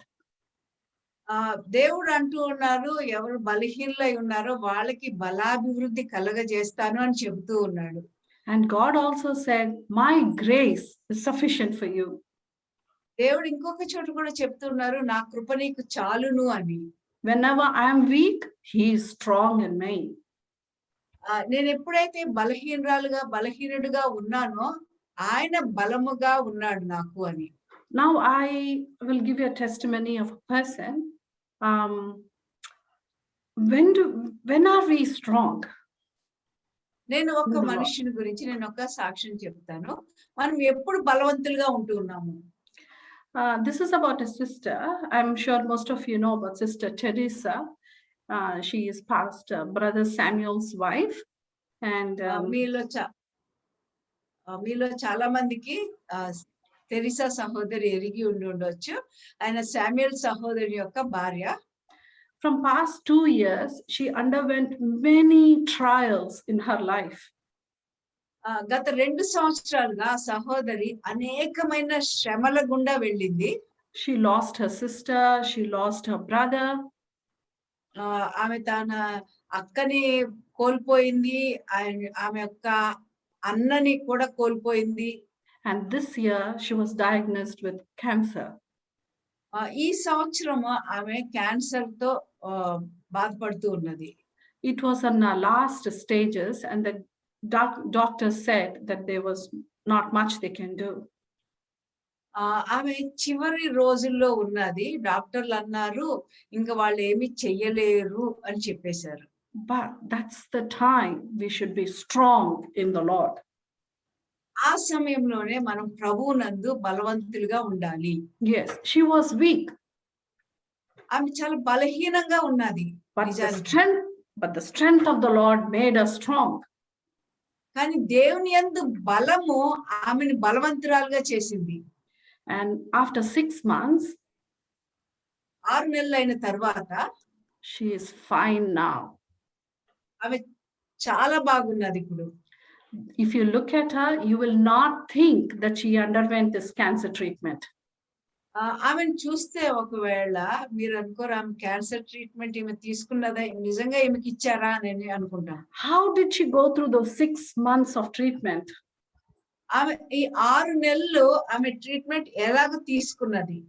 దేవుడు అంటూ ఉన్నారు, ఎవరు బలహీనులై ఉన్నారో వాళ్ళకి బలాభివృద్ధి కలగజేస్తాను అని చెబుతూ ఉన్నాడు. And God also said, my grace is sufficient for you. దేవుడు ఇంకొక చోట కూడా చెప్తున్నారు, నా కృప నీకు చాలును అని. Whenever I am weak, he is strong in me. నేను ఎప్పుడైతే బలహీనుడుగా ఉన్నానో ఆయన బలముగా ఉన్నాడు నాకు అని. Now I will give you a testimony of a person. When are we strong? నేను ఒక మనిషిని గురించి నేను ఒక సాక్ష్యం చెప్తాను. మనం ఎప్పుడు బలవంతులుగా ఉంటూ ఉన్నాము? This is about a sister. I'm sure most of you know about Sister Teresa. She is Pastor Brother Samuel's wife. And మీలో చాలా మందికి తెరిసా సహోదరి ఎరిగి ఉండి ఉండొచ్చు. ఆయన శామ్యూల్ సహోదరి యొక్క భార్య. From past 2 years, she underwent many trials in her life. గత 2 సంవత్సరాలుగా సహోదరి అనేకమైన శ్రమల గుండా వెళ్ళింది. She lost her sister, she lost her brother. ఆమె తన అక్కని కోల్పోయింది, ఆమె యొక్క అన్నని కూడా కోల్పోయింది. And this year she was diagnosed with cancer. ఈ సంవత్సరం ఆమె క్యాన్సర్ తో బాధపడుతూ ఉన్నది. It was in the last stages, and the doctor said that there was not much they can do. ఆమె చివరి రోజుల్లో ఉన్నది. డాక్టర్లు అన్నారు ఇంకా వాళ్ళు ఏమీ చెయ్యలేరు అని చెప్పేశారు. But that's the time we should be strong in the Lord. ఆ సమయంలోనే మనం ప్రభువునందు బలవంతులుగా ఉండాలి. Yes, she was weak. ఆమె చాలా బలహీనంగా ఉన్నది. But the strength of the Lord made her strong. కానీ దేవుని యందు బలము ఆమెను బలవంతురాలుగా చేసింది. And after 6 months, 6 నెలలు అయిన తర్వాత she is fine now. ఆమె చాలా బాగున్నది ఇప్పుడు. If you look at her, you will not think that she underwent this cancer treatment. ఆమెను చూస్తే ఒకవేళ మీరు అనుకోరు ఆమె క్యాన్సర్ ట్రీట్మెంట్ ఈమె తీసుకున్నదా, నిజంగా ఈమెకి ఇచ్చారా అని అనుకుంటాను. How did she go through those 6 months of treatment? ఆమె ఈ 6 నెలలు ఆమె ట్రీట్మెంట్ ఎలాగ తీసుకున్నది?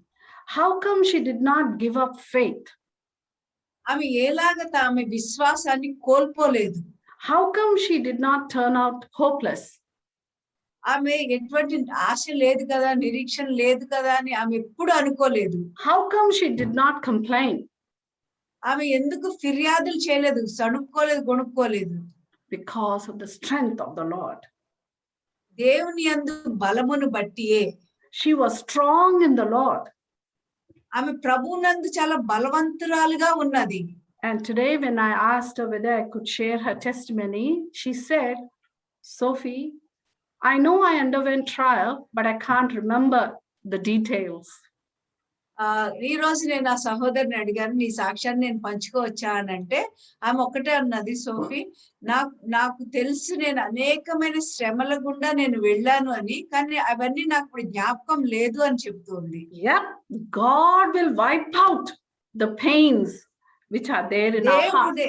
How come she did not give up faith? ఆమె ఎలాగ ఆమె విశ్వాసాన్ని కోల్పోలేదు? How come she did not turn out hopeless? ఆమె ఎటువంటి ఆశ లేదు కదా, నిరీక్షణ లేదు కదా అని ఆమె ఎప్పుడు అనుకోలేదు. How come she did not complain? ఆమె ఎందుకు ఫిర్యాదులు చేయలేదు, సణుక్కోలేదు, గొణుక్కోలేదు? Because of the strength of the Lord. దేవుని యందు బలమును బట్టియే. She was strong in the Lord. ఆమె ప్రభువునందు చాలా బలవంతురాలుగా ఉన్నది. And today when I asked her whether I could share her testimony, she said, Sophie, I know I underwent trial, but I can't remember the details. ఈ రోజు నేను ఆ సహోదరిని అడిగాను, నీ సాక్ష్యాన్ని నేను పంచుకోవచ్చా అని అంటే ఆమె ఒకటే అన్నది, సోఫీ నాకు తెలుసు నేను అనేకమైన శ్రమల గుండా నేను వెళ్ళాను అని, కానీ అవన్నీ నాకు ఇప్పుడు జ్ఞాపకం లేదు అని చెప్తుంది. Yep, God will wipe out the pains which are there in our heart.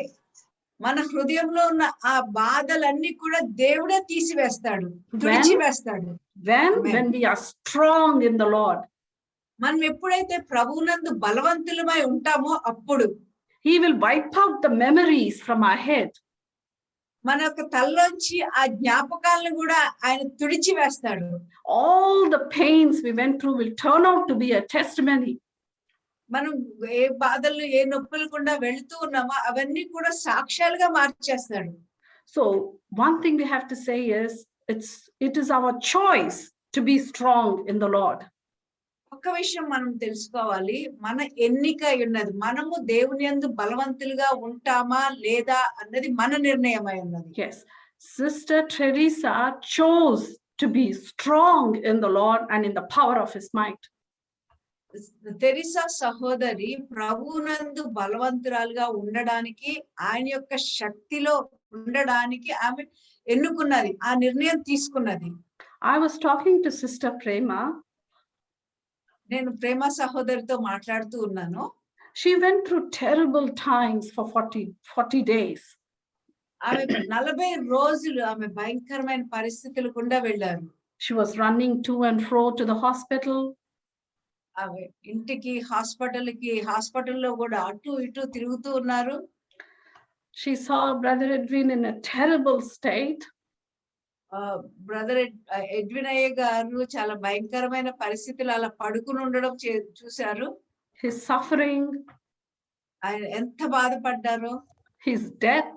మన హృదయంలో ఉన్న ఆ బాధలన్నీ కూడా దేవుడే తీసివేస్తాడు, తుడిచివేస్తాడు. When we are strong in the Lord. మనం ఎప్పుడైతే ప్రభువునందు బలవంతులమై ఉంటామో అప్పుడు He will wipe out the memories from our head. మన యొక్క తలలోంచి ఆ జ్ఞాపకాలను కూడా ఆయన తుడిచివేస్తాడు. All the pains we went through will turn out to be a testimony. మనం ఏ బాధలు ఏ నొప్పులు గుండా వెళుతూ ఉన్నామో అవన్నీ కూడా సాక్ష్యాలుగా మార్చేస్తాడు. So one thing we have to say is it is our choice to be strong in the Lord. ఒక్క విషయం మనం తెలుసుకోవాలి, మన ఎన్నిక ఉన్నది. మనము దేవుని యందు బలవంతులుగా ఉంటామా లేదా అన్నది మన నిర్ణయమై ఉన్నది. Yes, Sister Teresa chose to be strong in the Lord and in the power of his might. Teresa సహోదరి ప్రభువునందు బలవంతురాలుగా ఉండడానికి, ఆయన యొక్క శక్తిలో ఉండడానికి ఆమె ఎన్నుకున్నది, ఆ నిర్ణయం తీసుకున్నది. I was talking to Sister Prema. నేను ప్రేమ సహోదరితో మాట్లాడుతూ ఉన్నాను. She went through terrible times for 40 days. ఆమె 40 రోజులు ఆమె భయంకరమైన పరిస్థితులు గుండా వెళ్ళారు. She was running to and fro to the hospital. ఆమె ఇంటికి హాస్పిటల్లో కూడా అటు ఇటు తిరుగుతూ ఉన్నారు. She saw Brother Edwin in a terrible state. Brother Edwin అయ్య గారు చాలా భయంకరమైన పరిస్థితులు అలా పడుకుని ఉండడం చూశారు. His suffering, ఆయన ఎంత బాధపడ్డారో, his death,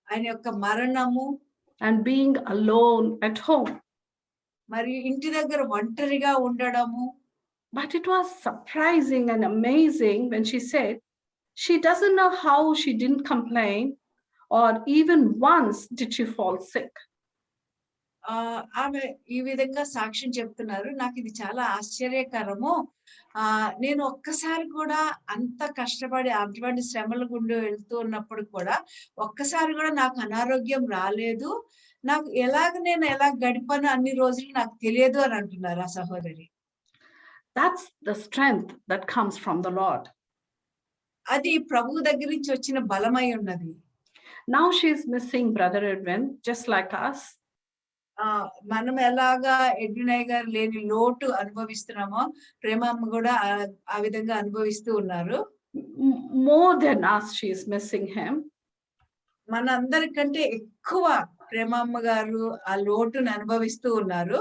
ఆయన యొక్క మరణము, and being alone at home. మరియు ఇంటి దగ్గర ఒంటరిగా ఉండడము. But it was surprising and amazing when she said she doesn't know how she didn't complain, or even once did she fall sick. ఆమె ఈ విధంగా సాక్ష్యం చెప్తున్నారు. నాకు ఇది చాలా ఆశ్చర్యకరము. నేను ఒక్కసారి కూడా అంత కష్టపడి అటువంటి శ్రమల గుండా వెళ్తూ ఉన్నప్పుడు కూడా ఒక్కసారి కూడా నాకు అనారోగ్యం రాలేదు. నాకు నేను ఎలా గడిపానో అన్ని రోజులు నాకు తెలియదు అని అంటున్నారు ఆ సహోదరి. That's the strength that comes from the Lord. అది ప్రభువు దగ్గర నుంచి వచ్చిన బలమై ఉన్నది. Now she's missing Brother Edwin, just like us. మనం ఎలాగా ఎడ్వినయ్ గారు లేని లోటు అనుభవిస్తున్నామో ప్రేమమ్మ కూడా ఆ విధంగా అనుభవిస్తూ ఉన్నారు. More than us, she is missing him. మనందరికంటే ఎక్కువ ప్రేమమ్మ గారు ఆ లోటును అనుభవిస్తూ ఉన్నారు.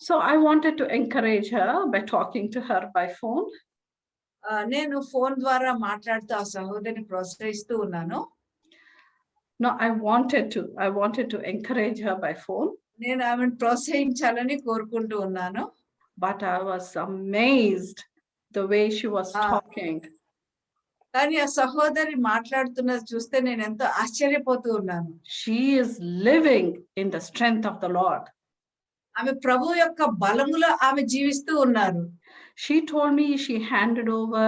So I wanted to encourage her by talking to her by phone. నేను ఫోన్ ద్వారా మాట్లాడుతూ ఆ సహోదరిని ప్రోత్సహిస్తూ ఉన్నాను. No, I wanted to encourage her by phone. నేను ఆమెను ప్రోత్సహించాలని కోరుకుంటూ ఉన్నాను. But I was amazed the way she was talking. కానీ ఆ సహోదరి మాట్లాడుతున్నది చూస్తే నేను ఎంతో ఆశ్చర్యపోతూ ఉన్నాను. She is living in the strength of the Lord. ఆమె ప్రభువు యొక్క బలములో ఆమె జీవిస్తూ ఉన్నారు. She told me she handed over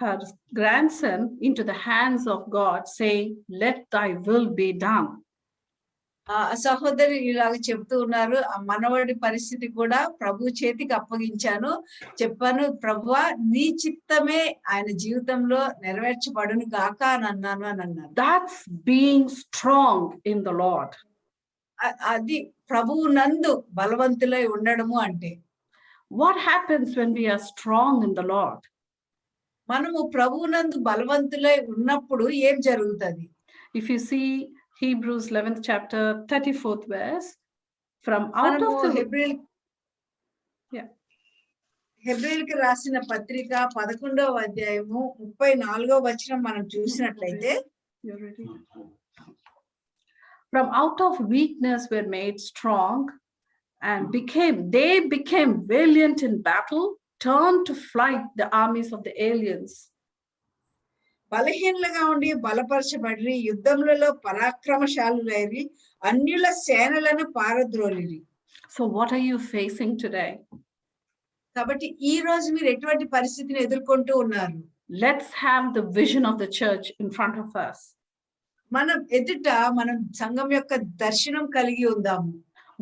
her grandson into the hands of God, saying, "Let thy will be done." ఆ సహోదరి ఇలాగ చెప్తూ ఉన్నారు. ఆ మనవడి పరిస్థితి కూడా ప్రభు చేతికి అప్పగించాను. చెప్పాను, ప్రభువా నీ చిత్తమే ఆయన జీవితంలో నెరవేర్చబడును గాక అని అన్నాను అని అన్నారు. That's being strong in the Lord. అది ప్రభువు నందు బలవంతులై ఉండడము అంటే. What happens when we are strong in the Lord? మనము ప్రభువు నందు బలవంతులై ఉన్నప్పుడు ఏం జరుగుతుంది? If you see Hebrews 11th chapter 34th verse, from out of the హెబ్రీయులకు రాసిన పత్రిక 11వ అధ్యాయము 34వ వచనం మనం చూసినట్లయితే, from out of weakness were made strong, and they became valiant in battle, turned to flight the armies of the aliens. బలహీనులుగా ఉండి బలపరచబడి యుద్ధములలో పరాక్రమశాలులైరి అన్యుల సేనలను పారద్రోలిరి. So what are you facing today? కాబట్టి ఈ రోజు మీరు ఎటువంటి పరిస్థితిని ఎదుర్కొంటూ ఉన్నారు? Let's have the vision of the church in front of us. మనం సంఘం యొక్క దర్శనం కలిగి ఉందాము.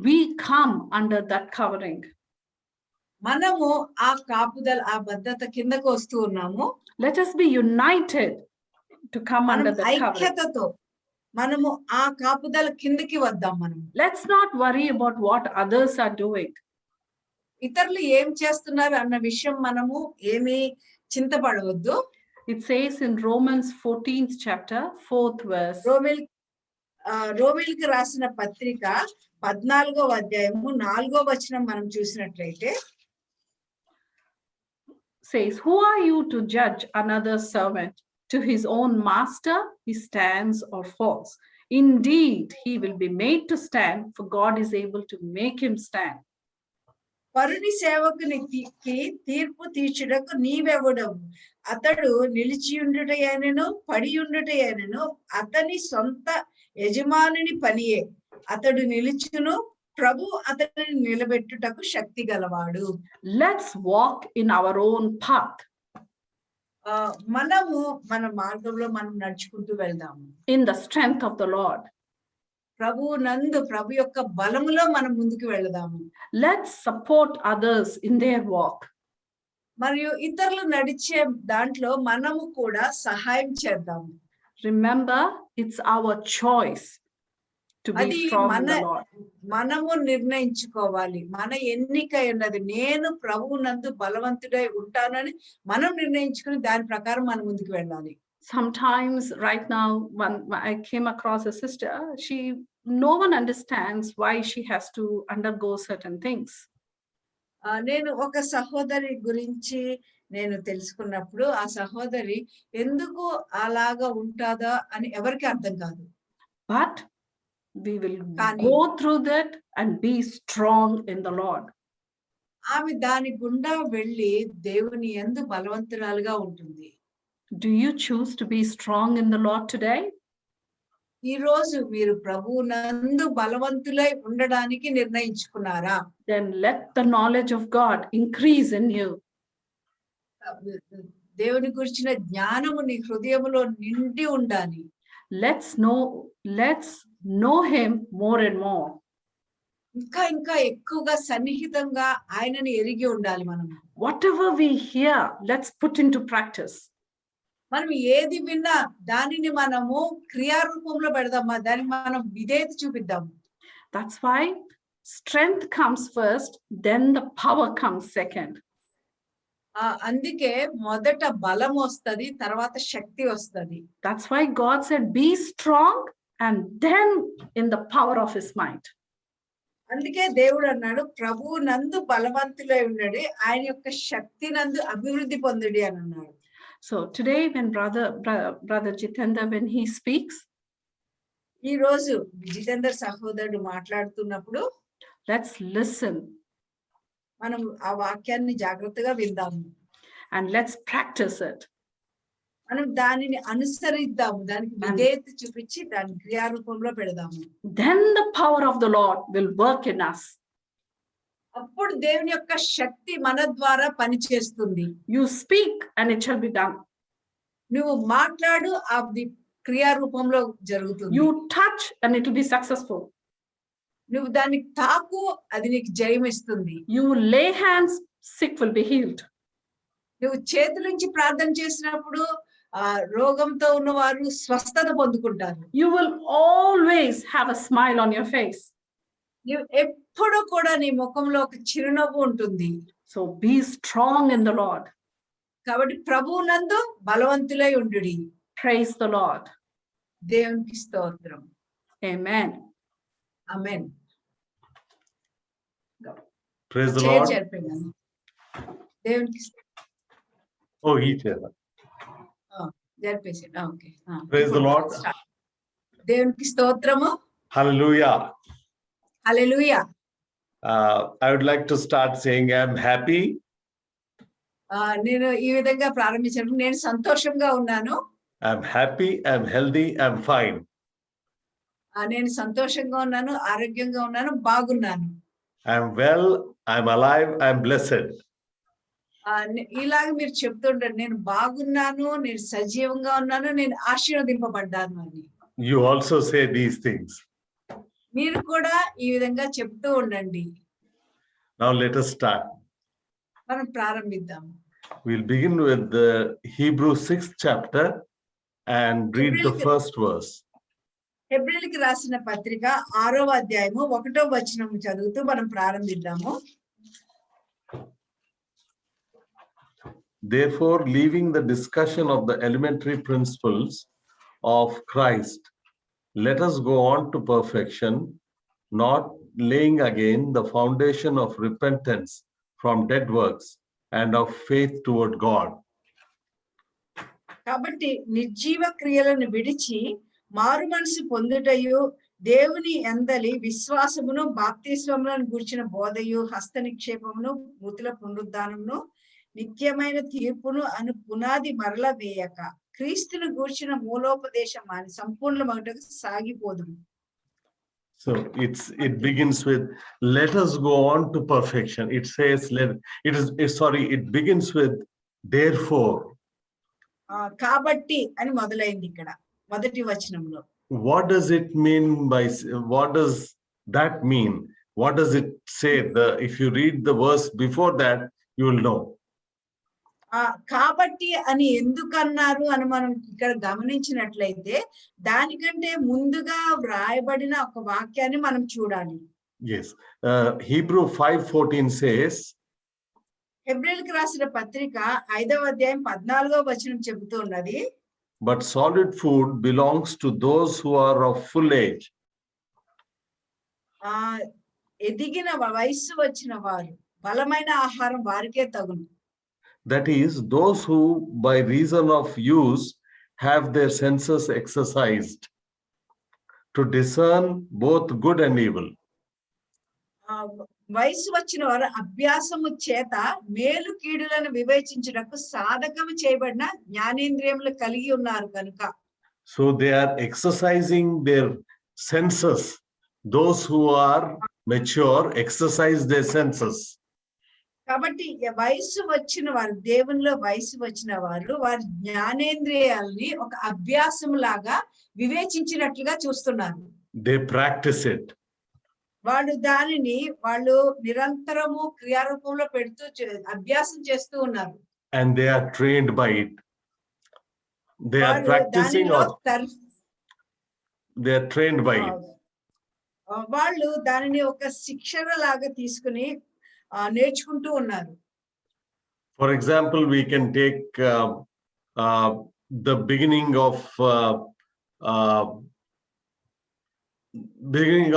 We come under that covering. మనము ఆ కాపుదల ఆ భద్రత కిందకు వస్తూ ఉన్నాము. Let us be united to come under that covering. ఐక్యతతో మనము ఆ కాపుదల కిందకి వద్దాం. మనం Let's not worry about what others are doing. ఇతరులు ఏం చేస్తున్నారు అన్న విషయం మనము ఏమీ చింతపడవద్దు. It says in Romans 14th chapter 4th verse. రోమిల్కి రాసిన పత్రిక 14వ అధ్యాయము 4వ వచనం మనం చూసినట్లయితే, says, "Who are you to judge another's servant? To his own master he stands or falls. Indeed, he will be made to stand, for God is able to make him stand." పరుని సేవకునికి తీర్పు తీర్చుటకు నీవెవడవు? అతడు నిలిచియుండుటయైనను పడియుండుటయైనను అతని సొంత యజమానుని పనియే. అతడు నిలుచును, ప్రభు అతనిని నిలబెట్టుటకు శక్తి గలవాడు. Let's walk in our own path. మనము మన మార్గంలో మనం నడుచుకుంటూ వెళ్దాము. In the strength of the Lord. ప్రభు యొక్క బలములో మనం ముందుకు వెళ్దాము. Let's support others in their walk. మరియు ఇతరులు నడిచే దాంట్లో మనము కూడా సహాయం చేద్దాము. Remember, it's our choice to be strong in the Lord. మనము నిర్ణయించుకోవాలి. మన ఎన్నిక ఉన్నది. నేను ప్రభువు నందు బలవంతుడై ఉంటానని మనం నిర్ణయించుకుని దాని ప్రకారం మనం ముందుకు వెళ్ళాలి. Sometimes right now when I came across a sister, no one understands why she has to undergo certain things. నేను ఒక సహోదరి గురించి నేను తెలుసుకున్నప్పుడు ఆ సహోదరి ఎందుకు అలాగా ఉంటుందా అని ఎవరికి అర్థం కాదు. But we will go through that and be strong in the Lord. ఆమె దాని గుండా వెళ్ళి దేవుని యందు బలవంతురాలుగా ఉంటుంది. Do you choose to be strong in the Lord today? ఈ రోజు మీరు ప్రభువునందు బలవంతులై ఉండడానికి నిర్ణయించుకున్నారా? Then let the knowledge of God increase in you. దేవుని గురించిన జ్ఞానము నీ హృదయములో నిండి ఉండాలి. Let's know him more and more. ఇంకా ఇంకా ఎక్కువగా సన్నిహితంగా ఆయనని ఎరిగి ఉండాలి మనం. Whatever we hear, let's put into practice. మనం ఏది విన్నా దానిని మనము క్రియారూపంలో పెడదామా, దానికి మనం విధేయత చూపిద్దాం. That's why strength comes first, then the power comes second. అందుకే మొదట బలం వస్తది, తర్వాత శక్తి వస్తది. That's why God said, be strong, and then in the power of his might. అందుకే దేవుడు అన్నాడు, ప్రభువు నందు బలవంతులై ఉండడి, ఆయన యొక్క శక్తి నందు అభివృద్ధి పొందుడి అని అన్నాడు. So today when brother Jitendra, when he speaks, ఈ రోజు జితేందర్ సహోదరుడు మాట్లాడుతున్నప్పుడు let's listen మనం ఆ వాక్యాన్ని జాగ్రత్తగా విందాము. and let's practice it. మనం దానిని అనుసరిద్దాము, దానికి విధేయత చూపించి దాని క్రియారూపంలో పెడదాము. Then the power of the Lord will work in us. అప్పుడు దేవుని యొక్క శక్తి మన ద్వారా పనిచేస్తుంది. You speak and it shall be done. నువ్వు మాట్లాడు, అది క్రియారూపంలో జరుగుతుంది. You touch and it will be successful. నువ్వు దానికి తాకు, అది నీకు జయం ఇస్తుంది. You lay hands, sick will be healed. నువ్వు చేతుల నుంచి ప్రార్థన చేసినప్పుడు రోగంతో ఉన్నవారు స్వస్థత పొందుకుంటారు. You will always have a smile on your face. నువ్వు ఎప్పుడు కూడా నీ ముఖంలో ఒక చిరునవ్వు ఉంటుంది. So be strong in the Lord. కాబట్టి ప్రభువునందు బలవంతులై ఉండుడి. Praise the Lord. దేవునికి స్తోత్రం. Amen. Amen. Praise the Lord. చెప్పాను దేవునికి. Oh, he said. జరిపేసాడు. ఓకే. Praise the Lord. దేవునికి స్తోత్రము. Hallelujah. Hallelujah. I would like to start saying I'm happy. నేను ఈ విధంగా ప్రారంభించాను. నేను సంతోషంగా ఉన్నాను. I'm happy, I'm healthy, I'm fine. నేను సంతోషంగా ఉన్నాను, ఆరోగ్యంగా ఉన్నాను, బాగున్నాను. I'm well, I'm alive, I'm blessed. ఇలాగ మీరు చెప్తుంటారు, నేను బాగున్నాను, నేను సజీవంగా ఉన్నాను, నేను ఆశీర్వదింపబడ్డాను అని. You also say these things. మీరు కూడా ఈ విధంగా చెప్తూ ఉండండి. Now let us start. మనం ప్రారంభిద్దాం. We'll begin with the Hebrew 6th chapter and read the first verse. హెబ్రీయులకు రాసిన పత్రిక 6వ అధ్యాయము 1వ వచనం చదువుతూ మనం ప్రారంభిద్దాము. Therefore, leaving the discussion of the elementary principles of Christ, let us go on to perfection, not laying again the foundation of repentance from dead works and of faith toward God. కాబట్టి నిర్జీవ క్రియలను విడిచి మారు మనసు పొందుటయు, దేవుని యందలి విశ్వాసమును, బాప్తిస్మములను గూర్చిన బోధయు, హస్త నిక్షేపమును, మృతుల పునరుద్ధానమును, నిత్యమైన తీర్పును అను పునాది మరల వేయక, క్రీస్తును గూర్చిన మూలోపదేశం అని సంపూర్ణమగుటకు సాగిపోదుము. So it begins with let us go on to perfection. It says it begins with therefore. కాబట్టి అని మొదలైంది ఇక్కడ మొదటి వచనంలో. What does it mean by, what does that mean? What does it say? If you read the verse before that, you will know. కాబట్టి అని ఎందుకన్నారు అని మనం ఇక్కడ గమనించినట్లయితే దానికంటే ముందుగా వ్రాయబడిన ఒక వాక్యాన్ని మనం చూడాలి. Yes. Hebrew 5:14 says, హెబ్రీయులకు రాసిన పత్రిక 5వ అధ్యాయం 14వ వచనం చెబుతూ ఉన్నది, but solid food belongs to those who are of full age. ఎదిగిన వయస్సు వచ్చిన వారు, బలమైన ఆహారం వారికే తగును. That is, those who by reason of use have their senses exercised to discern both good and evil. వయసు వచ్చిన వారు అభ్యాసము చేత మేలు కీడులను వివేచించుటకు సాధకము చేయబడిన జ్ఞానేంద్రియములు కలిగి ఉన్నారు కనుక. So they are exercising their senses. Those who are mature exercise their senses. కాబట్టి వయసు వచ్చిన వారు, దేవునిలో వయసు వచ్చిన వారు వారి జ్ఞానేంద్రియాల్ని ఒక అభ్యాసం లాగా వివేచించినట్లుగా చూస్తున్నారు. They practice it. వాళ్ళు దానిని వాళ్ళు నిరంతరము క్రియారూపంలో పెడుతూ అభ్యాసం చేస్తూ ఉన్నారు. And they are trained by it. They are practicing or they are trained by it. వాళ్ళు దానిని ఒక శిక్షణ లాగా తీసుకుని నేర్చుకుంటూ ఉన్నారు. For example, we can take the beginning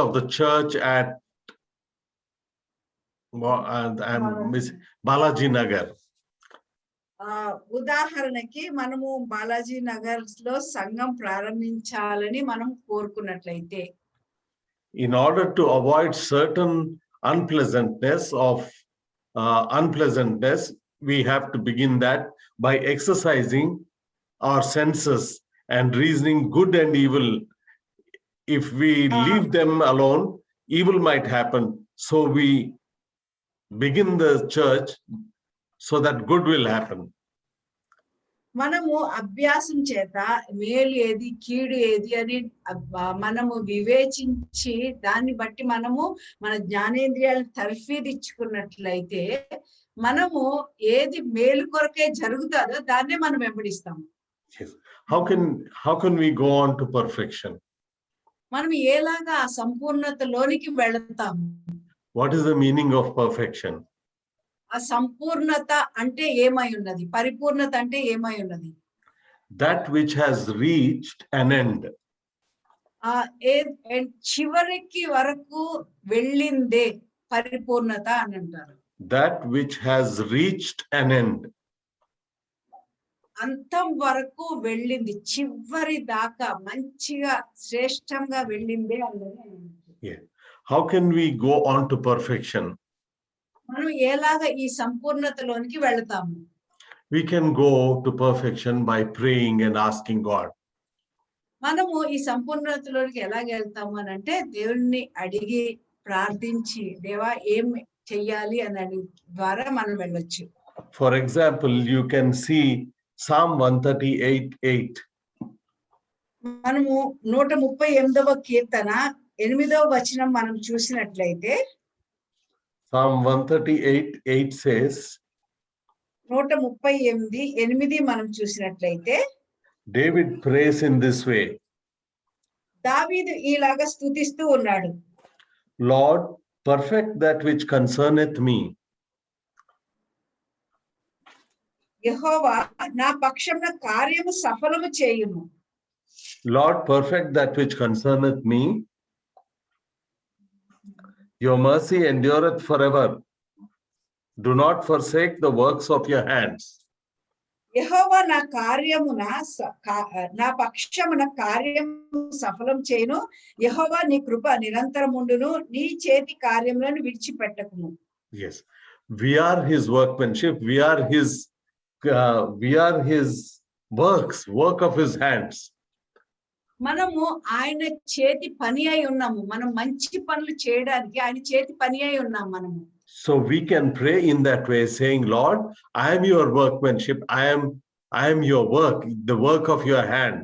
of the church at Balaji Nagar. ఉదాహరణకి మనము బాలాజీ నగర్ లో సంఘం ప్రారంభించాలని మనం కోరుకున్నట్లయితే, in order to avoid certain unpleasantness, we have to begin that by exercising our senses and reasoning good and evil. If we leave them alone, evil might happen. So we begin the church so that good will happen. మనము అభ్యాసం చేత మేలు ఏది కీడు ఏది అని మనము వివేచించి దాన్ని బట్టి మనము మన జ్ఞానేంద్రియాలను తర్ఫీదిచ్చుకున్నట్లయితే మనము ఏది మేలు కొరకే జరుగుతుందో దాన్నే మనం వెంబడిస్తాము. How can we go on to perfection? మనం ఎలాగా ఆ సంపూర్ణతలోనికి వెళతాము? What is the meaning of perfection? ఆ సంపూర్ణత అంటే ఏమై ఉన్నది? పరిపూర్ణత అంటే ఏమై ఉన్నది? That which has reached an end. చివరికి వరకు వెళ్ళిందే పరిపూర్ణత అని అంటారు. That which has reached an end. అంతం వరకు వెళ్ళింది, చివరి దాకా మంచిగా శ్రేష్టంగా వెళ్ళిందే అన్నది. How can we go on to perfection? మనం ఎలాగా ఈ సంపూర్ణతలోనికి వెళతాము? We can go to perfection by praying and asking God. మనము ఈ సంపూర్ణతలోనికి ఎలాగ వెళ్తాము అని అంటే దేవుణ్ణి అడిగి ప్రార్థించి దేవా ఏం చెయ్యాలి అని ద్వారా మనం వెళ్ళొచ్చు. For example, you can see Psalm 138:8. మనము 138వ కీర్తన 8వ వచనం మనం చూసినట్లయితే, Psalm 138:8 says, 138:8 మనం చూసినట్లయితే David prays in this way. దావీదు ఇలాగా స్తుతిస్తూ ఉన్నాడు. Lord, perfect that which concerneth me. యెహోవా నా పక్షమున కార్యము సఫలము చేయుము. Lord, perfect that which concerneth me. Your mercy endureth forever. Do not forsake the works of your hands. యెహోవా నా కార్యమున నా పక్షమున కార్యము సఫలం చేయును. యెహోవా నీ కృప నిరంతరముండును. నీ చేతి కార్యములను విడిచిపెట్టకుము. Yes, we are his workmanship. We are his work of his hands. మనము ఆయన చేతి పని అయి ఉన్నాము. మనం మంచి పనులు చేయడానికి ఆయన చేతి పని అయి ఉన్నాము మనము. So we can pray in that way, saying, Lord, I am your workmanship. I am your work, the work of your hand.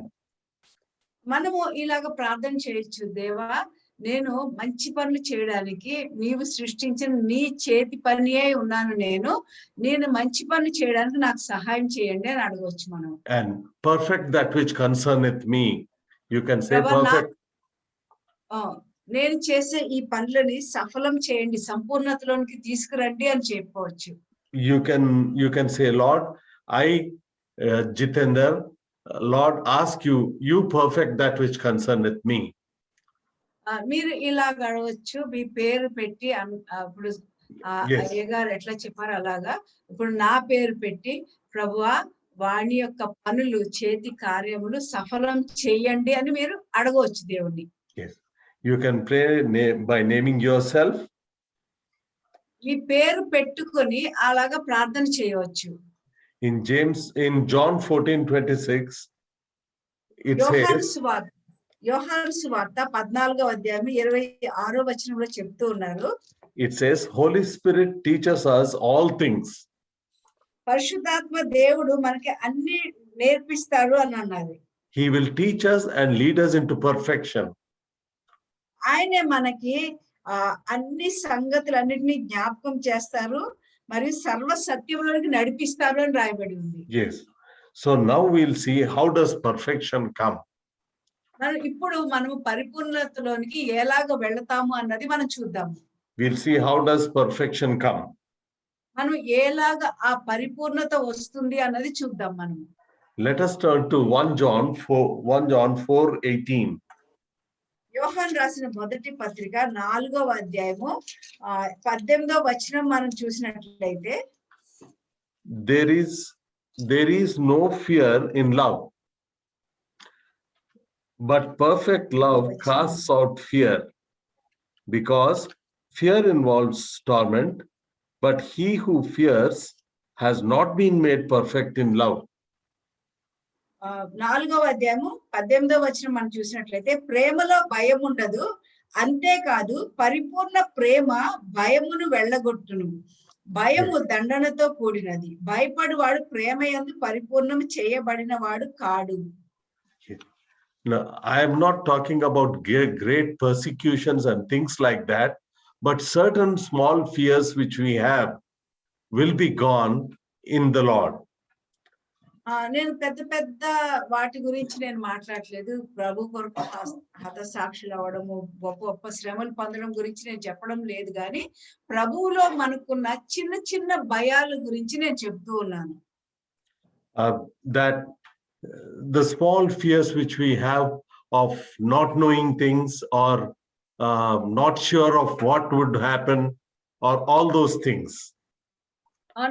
మనము ఇలాగ ప్రార్థన చేయొచ్చు. దేవా, నేను మంచి పనులు చేయడానికి నీవు సృష్టించిన నీ చేతి పని అయి ఉన్నాను. నేను మంచి పనులు చేయడానికి నాకు సహాయం చేయండి అని అడగవచ్చు మనం. And perfect that which concerneth me. You can say perfect. నేను చేసే ఈ పనులని సఫలం చేయండి, సంపూర్ణతలోనికి తీసుకురండి అని చెప్పవచ్చు. You can say, Lord, I Jitender, Lord, ask you perfect that which concerneth me. మీరు ఇలా అడగవచ్చు. మీ పేరు పెట్టి ఇప్పుడు అయ్యగారు ఎట్లా చెప్పారు అలాగా ఇప్పుడు నా పేరు పెట్టి, ప్రభువా వాణి యొక్క పనులు చేతి కార్యములు సఫలం చేయండి అని మీరు అడగవచ్చు దేవుణ్ణి. Yes, you can pray by naming yourself. ఈ పేరు పెట్టుకొని అలాగా ప్రార్థన చేయవచ్చు. In John 14:26, it యోహాను says, సువార్త 14వ అధ్యాయం 26వ వచనంలో చెప్తూ ఉన్నారు, Holy Spirit teaches us all things. పరిశుద్ధాత్మ దేవుడు మనకి అన్ని నేర్పిస్తాడు అని అన్నారు. He will teach us and lead us into perfection. ఆయనే మనకి అన్ని సంగతులన్నిటినీ జ్ఞాపకం చేస్తారు మరియు సర్వ సత్యంలోకి నడిపిస్తారు అని రాయబడి ఉంది. Yes. So now we'll see how does perfection come. ఇప్పుడు మనము పరిపూర్ణతలోనికి ఎలాగ వెళతాము అన్నది మనం చూద్దాము. We'll see how does perfection come. మనం ఎలాగ ఆ పరిపూర్ణత వస్తుంది అన్నది చూద్దాం మనము. Let us turn to 1 John 4:18. యోహాను రాసిన మొదటి పత్రిక 4వ అధ్యాయము 18వ వచనం మనం చూసినట్లయితే, there is no fear in love, but perfect love casts out fear, because fear involves torment, but he who fears has not been made perfect in love. 4వ అధ్యాయము 18వ వచనం మనం చూసినట్లయితే, ప్రేమలో భయం ఉండదు, అంతేకాదు పరిపూర్ణ ప్రేమ భయమును వెళ్ళగొట్టును, భయము దండనతో కూడినది, భయపడువాడు ప్రేమ యందు పరిపూర్ణము చేయబడిన వాడు కాడు. Now, I am not talking about great persecutions and things like that, but certain small fears which we have will be gone in the Lord. నేను పెద్ద వాటి గురించి నేను మాట్లాడలేదు. ప్రభు కొరకు హతసాక్షులు అవ్వడము, గొప్ప శ్రమలు పొందడం గురించి నేను చెప్పడం లేదు, కానీ ప్రభువులో మనకున్న చిన్న భయాల గురించి నేను చెప్తూ ఉన్నాను. That the small fears which we have of not knowing things or not sure of what would happen or all those things.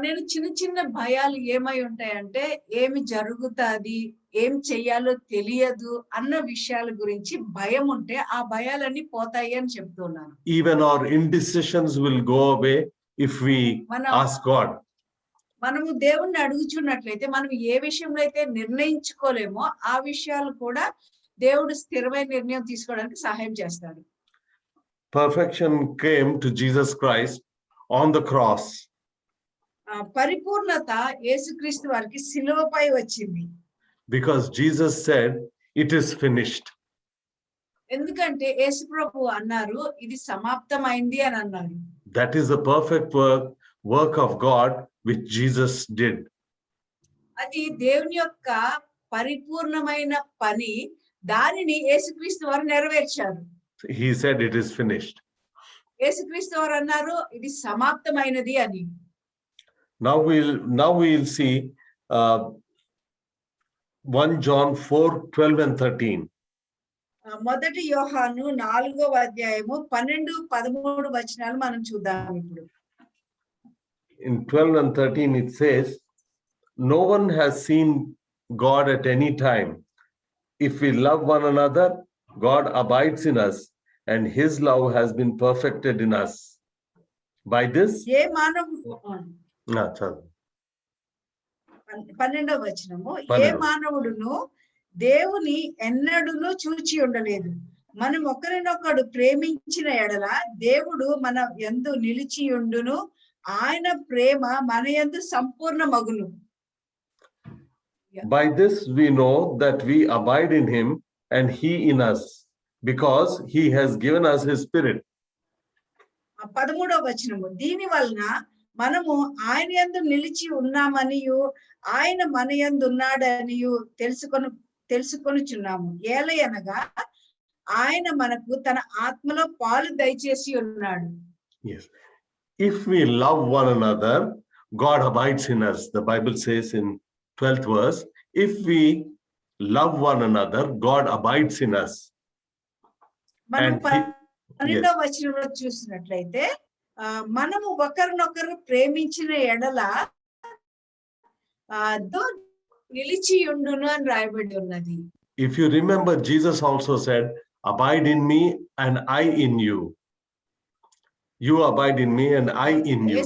నేను చిన్న భయాలు ఏమై ఉంటాయంటే, ఏమి జరుగుతుంది, ఏం చెయ్యాలో తెలియదు అన్న విషయాల గురించి భయం ఉంటే ఆ భయాలన్నీ పోతాయి అని చెప్తున్నాను. Even our indecisions will go away if we ask God. మనము దేవుణ్ణి అడుగుచున్నట్లయితే మనం ఏ విషయంలో అయితే నిర్ణయించుకోలేమో ఆ విషయాలు కూడా దేవుడు స్థిరమైన నిర్ణయం తీసుకోవడానికి సహాయం చేస్తాడు. Perfection came to Jesus Christ on the cross. పరిపూర్ణత యేసుక్రీస్తు వారికి శిలువపై వచ్చింది. Because Jesus said, it is finished. ఎందుకంటే యేసు ప్రభువు అన్నారు, ఇది సమాప్తమైంది అని అన్నారు. That is the perfect work of God which Jesus did. అది దేవుని యొక్క పరిపూర్ణమైన పని, దానిని యేసుక్రీస్తు వారు నెరవేర్చారు. He said it is finished. యేసుక్రీస్తు వారు అన్నారు, ఇది సమాప్తమైనది అని. Now we'll see 1 John 4:12 and 13. మొదటి యోహాను 4వ అధ్యాయము 12-13 వచనాలు మనం చూద్దాం ఇప్పుడు. In 12 and 13 it says, no one has seen God at any time. If we love one another, God abides in us, and his love has been perfected in us. By this, ఏ మానవుడు 12వ వచనము, ఏ మానవుడును దేవుని ఎన్నడూను చూచి ఉండలేదు. మనం ఒకరినొకడు ప్రేమించిన ఎడల దేవుడు మన యందు నిలిచి ఉండును, ఆయన ప్రేమ మన యందు సంపూర్ణ మగును. By this we know that we abide in him and he in us, because he has given us his spirit. 13వ వచనము, దీని వలన మనము ఆయన యందు నిలిచి ఉన్నామనియు ఆయన మన యందు ఉన్నాడనియు తెలుసుకొనుచున్నాము. ఏలయనగా ఆయన మనకు తన ఆత్మలో పాలు దయచేసి ఉన్నాడు. Yes. If we love one another, God abides in us. The Bible says in 12th verse, if we love one another, God abides in us. మనం 12వ వచనంలో చూసినట్లయితే, మనము ఒకరినొకరు ప్రేమించిన ఎడల నిలిచి ఉండును అని రాయబడి ఉన్నది. If you remember, Jesus also said, abide in me and I in you. You abide in me and I in you.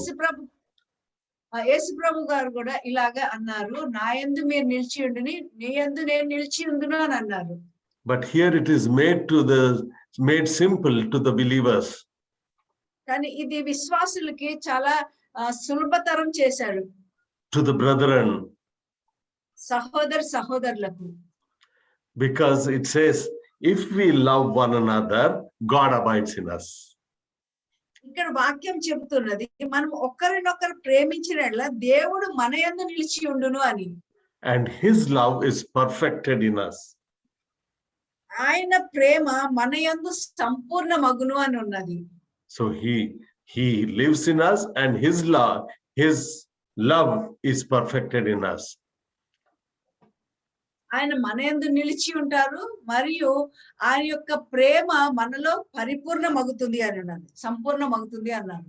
యేసు ప్రభు గారు కూడా ఇలాగే అన్నారు, నా యందు మీరు నిలిచి ఉండుని, నీ యందు నేను నిలిచి ఉండును అని అన్నారు. But here it is made simple to the believers. కానీ ఇది విశ్వాసులకి చాలా సులభతరం చేశాడు. To the brethren. సహోదరులకు. Because it says, if we love one another, God abides in us. ఇక్కడ వాక్యం చెబుతున్నది, మనం ఒకరినొకరు ప్రేమించినట్ల దేవుడు మన యందు నిలిచి ఉండును అని. And his love is perfected in us. ఆయన ప్రేమ మన యందు సంపూర్ణ మగును అని ఉన్నది. So he lives in us and his love is perfected in us. ఆయన మన యందు నిలిచి ఉంటారు మరియు ఆయన యొక్క ప్రేమ మనలో పరిపూర్ణమగుతుంది అని అన్నది, సంపూర్ణమగుతుంది అన్నారు.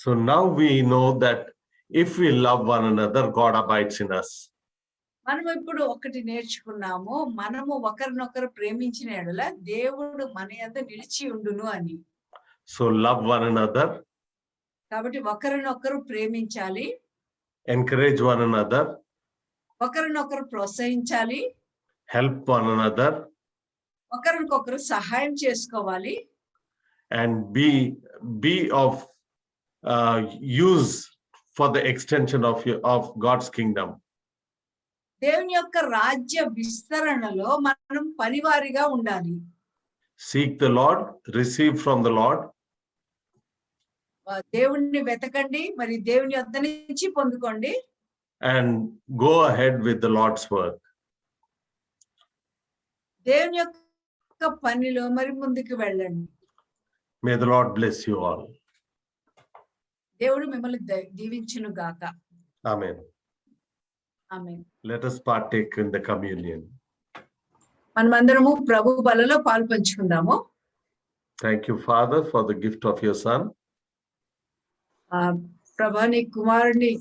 So now we know that if we love one another, God abides in us. మనం ఇప్పుడు ఒకటి నేర్చుకున్నాము, మనము ఒకరినొకరు ప్రేమించిన యెడల దేవుడు మన యందు నిలిచి ఉండును అని. So love one another. కాబట్టి ఒకరినొకరు ప్రేమించాలి, encourage one another, ఒకరినొకరు ప్రోత్సహించాలి, help one another, ఒకరికొకరు సహాయం చేసుకోవాలి, and be of use for the extension of God's kingdom. దేవుని యొక్క రాజ్య విస్తరణలో మనం పనివారిగా ఉండాలి. Seek the Lord, receive from the Lord. దేవుణ్ణి వెతకండి, మరి దేవుని యొద్ద నుంచి పొందుకోండి. And go ahead with the Lord's work. దేవుని యొక్క పనిలో మరి ముందుకు వెళ్ళండి. May the Lord bless you all. దేవుడు మిమ్మల్ని దీవించును గాక. Amen. Amen. Let us partake in the communion. మనమందరము ప్రభు బలలో పాల్పంచుకుందాము. Thank you, Father, for the gift of your Son. ప్రభా, నీ కుమారుని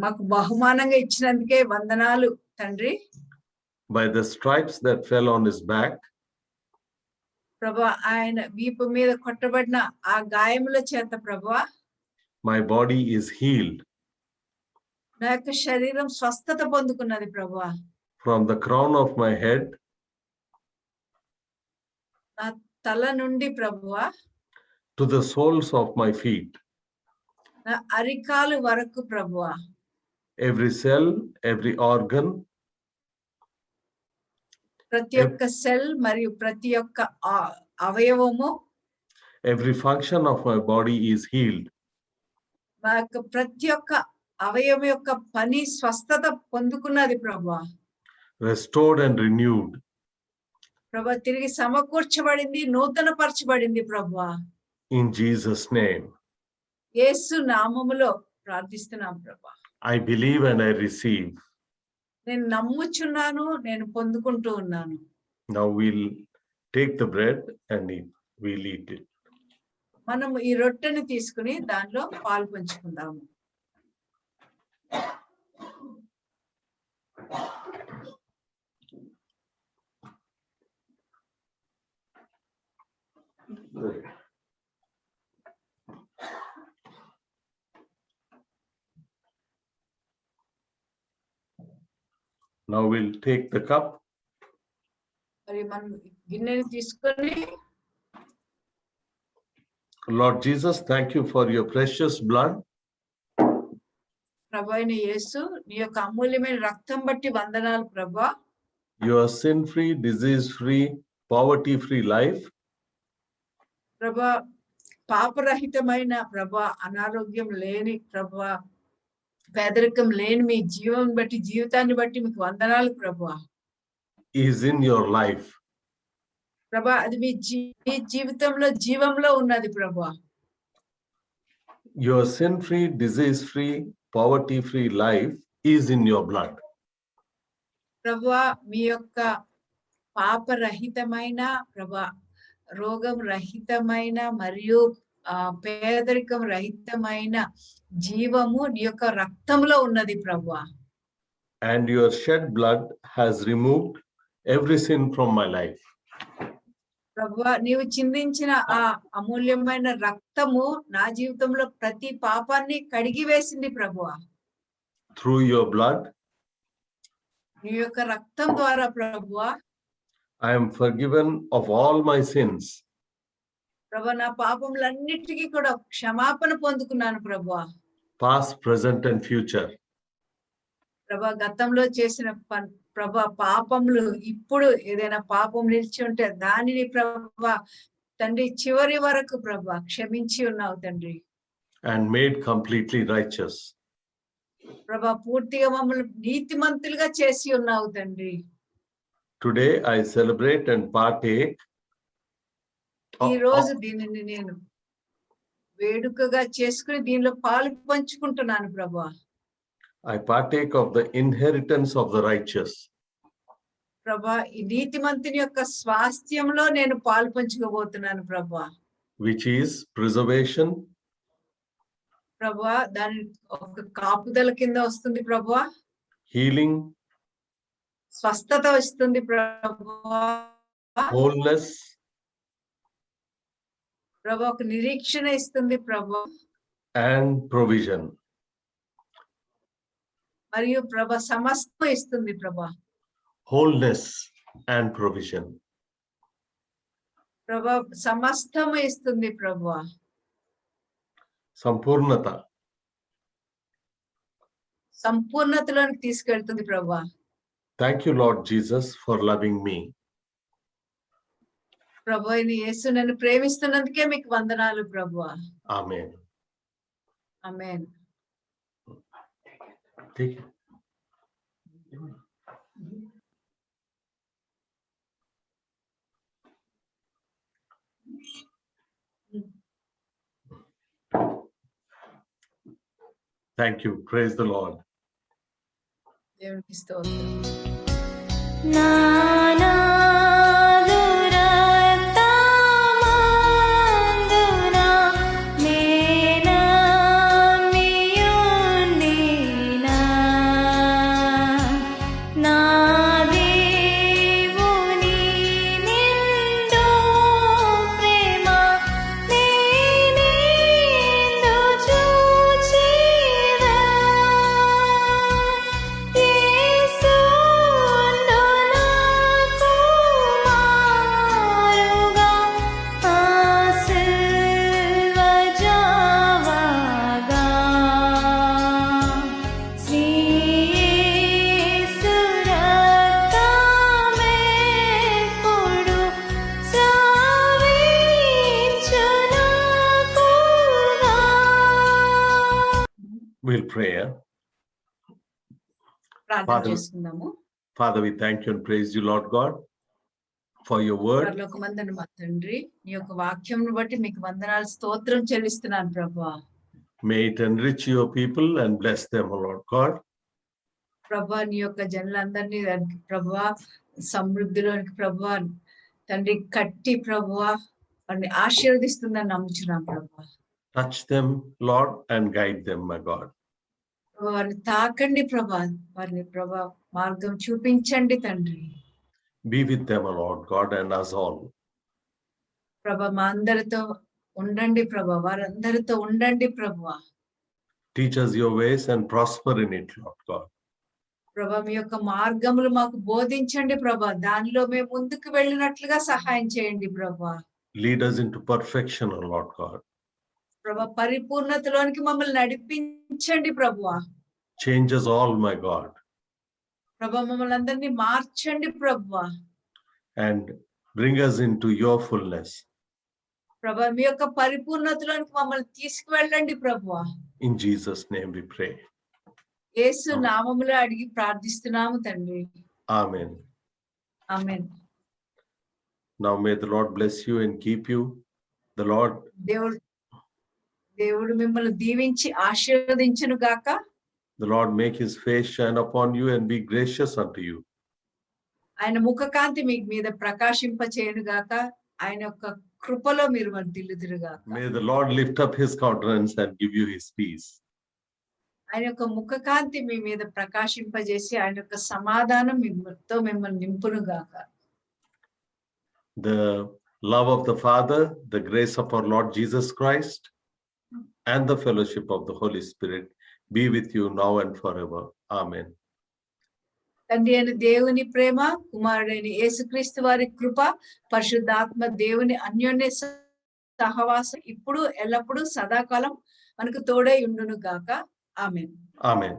మాకు బహుమానంగా ఇచ్చినందుకే వందనాలు తండ్రి. By the stripes that fell on his back, ప్రభా, ఆయన వీపు మీద కొట్టబడిన ఆ గాయముల చేత ప్రభా my body is healed. నా యొక్క శరీరం స్వస్థత పొందుకున్నది ప్రభా. From the crown of my head నా తల నుండి ప్రభువా to the soles of my feet, నా అరికాలు వరకు ప్రభువా, every cell, every organ, ప్రతి ఒక్క సెల్ మరియు ప్రతి ఒక్క అవయవము, every function of my body is healed. మా యొక్క ప్రతి ఒక్క అవయవం యొక్క పని స్వస్థత పొందుకున్నది ప్రభువా. Restored and renewed. ప్రభా, తిరిగి సమకూర్చబడింది, నూతన పరచబడింది ప్రభువా. In Jesus' name. యేసు నామములో ప్రార్థిస్తున్నాం ప్రభా. I believe and I receive. నేను నమ్ముచున్నాను, నేను పొందుకుంటూ ఉన్నాను. Now we'll take the bread and we'll eat it. మనం ఈ రొట్టెని తీసుకుని దానిలో పాలు పంచుకుందాము. Now we'll take the cup. మరి మనం గిన్నెని తీసుకొని, Lord Jesus, thank you for your precious blood. ప్రభు అయిన యేసు, నీ యొక్క అమూల్యమైన రక్తం బట్టి వందనాలు ప్రభా. Your sin-free, disease-free, poverty-free life. ప్రభా, పాపరహితమైన ప్రభా, అనారోగ్యం లేని ప్రభా, పేదరికం లేని మీ జీవితాన్ని బట్టి మీకు వందనాలు ప్రభా. Is in your life. ప్రభా, అది మీ జీవంలో ఉన్నది ప్రభా. Your sin-free, disease-free, poverty-free life is in your blood. ప్రభా, మీ యొక్క పాపరహితమైన ప్రభా, రోగం రహితమైన మరియు పేదరికం రహితమైన జీవము నీ యొక్క రక్తంలో ఉన్నది ప్రభా. And your shed blood has removed every sin from my life. ప్రభువా నీవు చిందించిన ఆ అమూల్యమైన రక్తము నా జీవితంలో ప్రతి పాపాన్ని కడిగి వేసింది ప్రభువా. Through your blood, నీ యొక్క రక్తం ద్వారా ప్రభువా I am forgiven of all my sins. ప్రభా నా పాపములన్నిటికీ కూడా క్షమాపణ పొందుకున్నాను ప్రభువా. Past, present, and future. ప్రభా గతంలో చేసిన ప్రభా పాపములు ఇప్పుడు ఏదైనా పాపం నిలిచి ఉంటే దానిని ప్రభా తండ్రి చివరి వరకు ప్రభా క్షమించి ఉన్నావు తండ్రి. And made completely righteous. ప్రభా పూర్తిగా మమ్మల్ని నీతిమంతులుగా చేసి ఉన్నావు తండ్రి. Today I celebrate and partake ఈ రోజు దీనిని నేను వేడుకగా చేసుకుని దీనిలో పాలు పంచుకుంటున్నాను ప్రభా. I partake of the inheritance of the righteous. ప్రభా ఈ నీతిమంతుని యొక్క స్వాస్థ్యంలో నేను పాలు పంచుకోబోతున్నాను ప్రభా. Which is preservation, ప్రభా దాని ఒక కాపుదల కింద వస్తుంది ప్రభా. healing, స్వస్థత వస్తుంది ప్రభా. wholeness, ప్రభా ఒక నిరీక్షణ ఇస్తుంది ప్రభా. and provision. మరియు ప్రభా సమస్తం ఇస్తుంది ప్రభా. Wholeness and provision. ప్రభా సమస్తము ఇస్తుంది ప్రభా. Sampurnata. సంపూర్ణతలోనికి తీసుకెళ్తుంది ప్రభా. Thank you, Lord Jesus, for loving me. ప్రభా యేసు నన్ను ప్రేమిస్తున్నందుకే మీకు వందనాలు ప్రభా. Amen. Amen. Take it. Thank you. Praise the Lord. దేవునికి స్తోత్రం. We'll pray. ప్రార్థన Father, చేసుకుందాము. Father, we thank you and praise you, Lord God, for your word. పరలోకమందున మా తండ్రి నీ యొక్క వాక్యంను బట్టి మీకు వందనాలు స్తోత్రం చెల్లిస్తున్నాను ప్రభా. May it enrich your people and bless them, O Lord God. ప్రభా నీ యొక్క జనులందరినీ ప్రభా సమృద్ధిలోనికి ప్రభా తండ్రి కట్టి ప్రభా వారిని ఆశీర్వదిస్తుందని నమ్ముచున్నాం ప్రభా. Touch them, Lord, and guide them, my God. వారిని తాకండి ప్రభా, వారిని ప్రభా మార్గం చూపించండి తండ్రి. Be with them, O Lord God, and us all. ప్రభా మా అందరితో ఉండండి ప్రభా, వారందరితో ఉండండి ప్రభా. Teach us your ways and prosper in it, Lord God. ప్రభా మీ యొక్క మార్గములు మాకు బోధించండి ప్రభా, దానిలో మేము ముందుకు వెళ్ళినట్లుగా సహాయం చేయండి ప్రభా. Lead us into perfection, O Lord God. ప్రభా పరిపూర్ణతలోనికి మమ్మల్ని నడిపించండి ప్రభా. Change us all, my God, ప్రభా మమ్మల్ని అందరినీ మార్చండి ప్రభా. and bring us into your fullness. ప్రభా మీ యొక్క పరిపూర్ణతలోనికి మమ్మల్ని తీసుకువెళ్ళండి ప్రభా. In Jesus' name we pray. యేసు నామములో అడిగి ప్రార్థిస్తున్నాము తండ్రి. Amen. Amen. Now may the Lord bless you and keep you. The Lord దేవుడు మిమ్మల్ని దీవించి ఆశీర్వదించును గాక. The Lord make his face shine upon you and be gracious unto you. ఆయన ముఖకాంతి మీ మీద ప్రకాశింప చేయను గాక. ఆయన యొక్క కృపలో మీరు వర్ధిల్లుదురు గాక. May the Lord lift up his countenance and give you his peace. ఆయన యొక్క ముఖకాంతి మీ మీద ప్రకాశింపజేసి ఆయన యొక్క సమాధానం మిమ్మల్ని నింపును గాక. The love of the Father, the grace of our Lord Jesus Christ, and the fellowship of the Holy Spirit be with you now and forever. Amen. తండ్రి అయిన దేవుని ప్రేమ, కుమారుడైన యేసుక్రీస్తు వారి కృప, పరిశుద్ధాత్మ దేవుని అన్యోన్య సహవాసం ఇప్పుడు ఎల్లప్పుడూ సదాకాలం మనకు తోడై ఉండును గాక. ఆమేన్. Amen.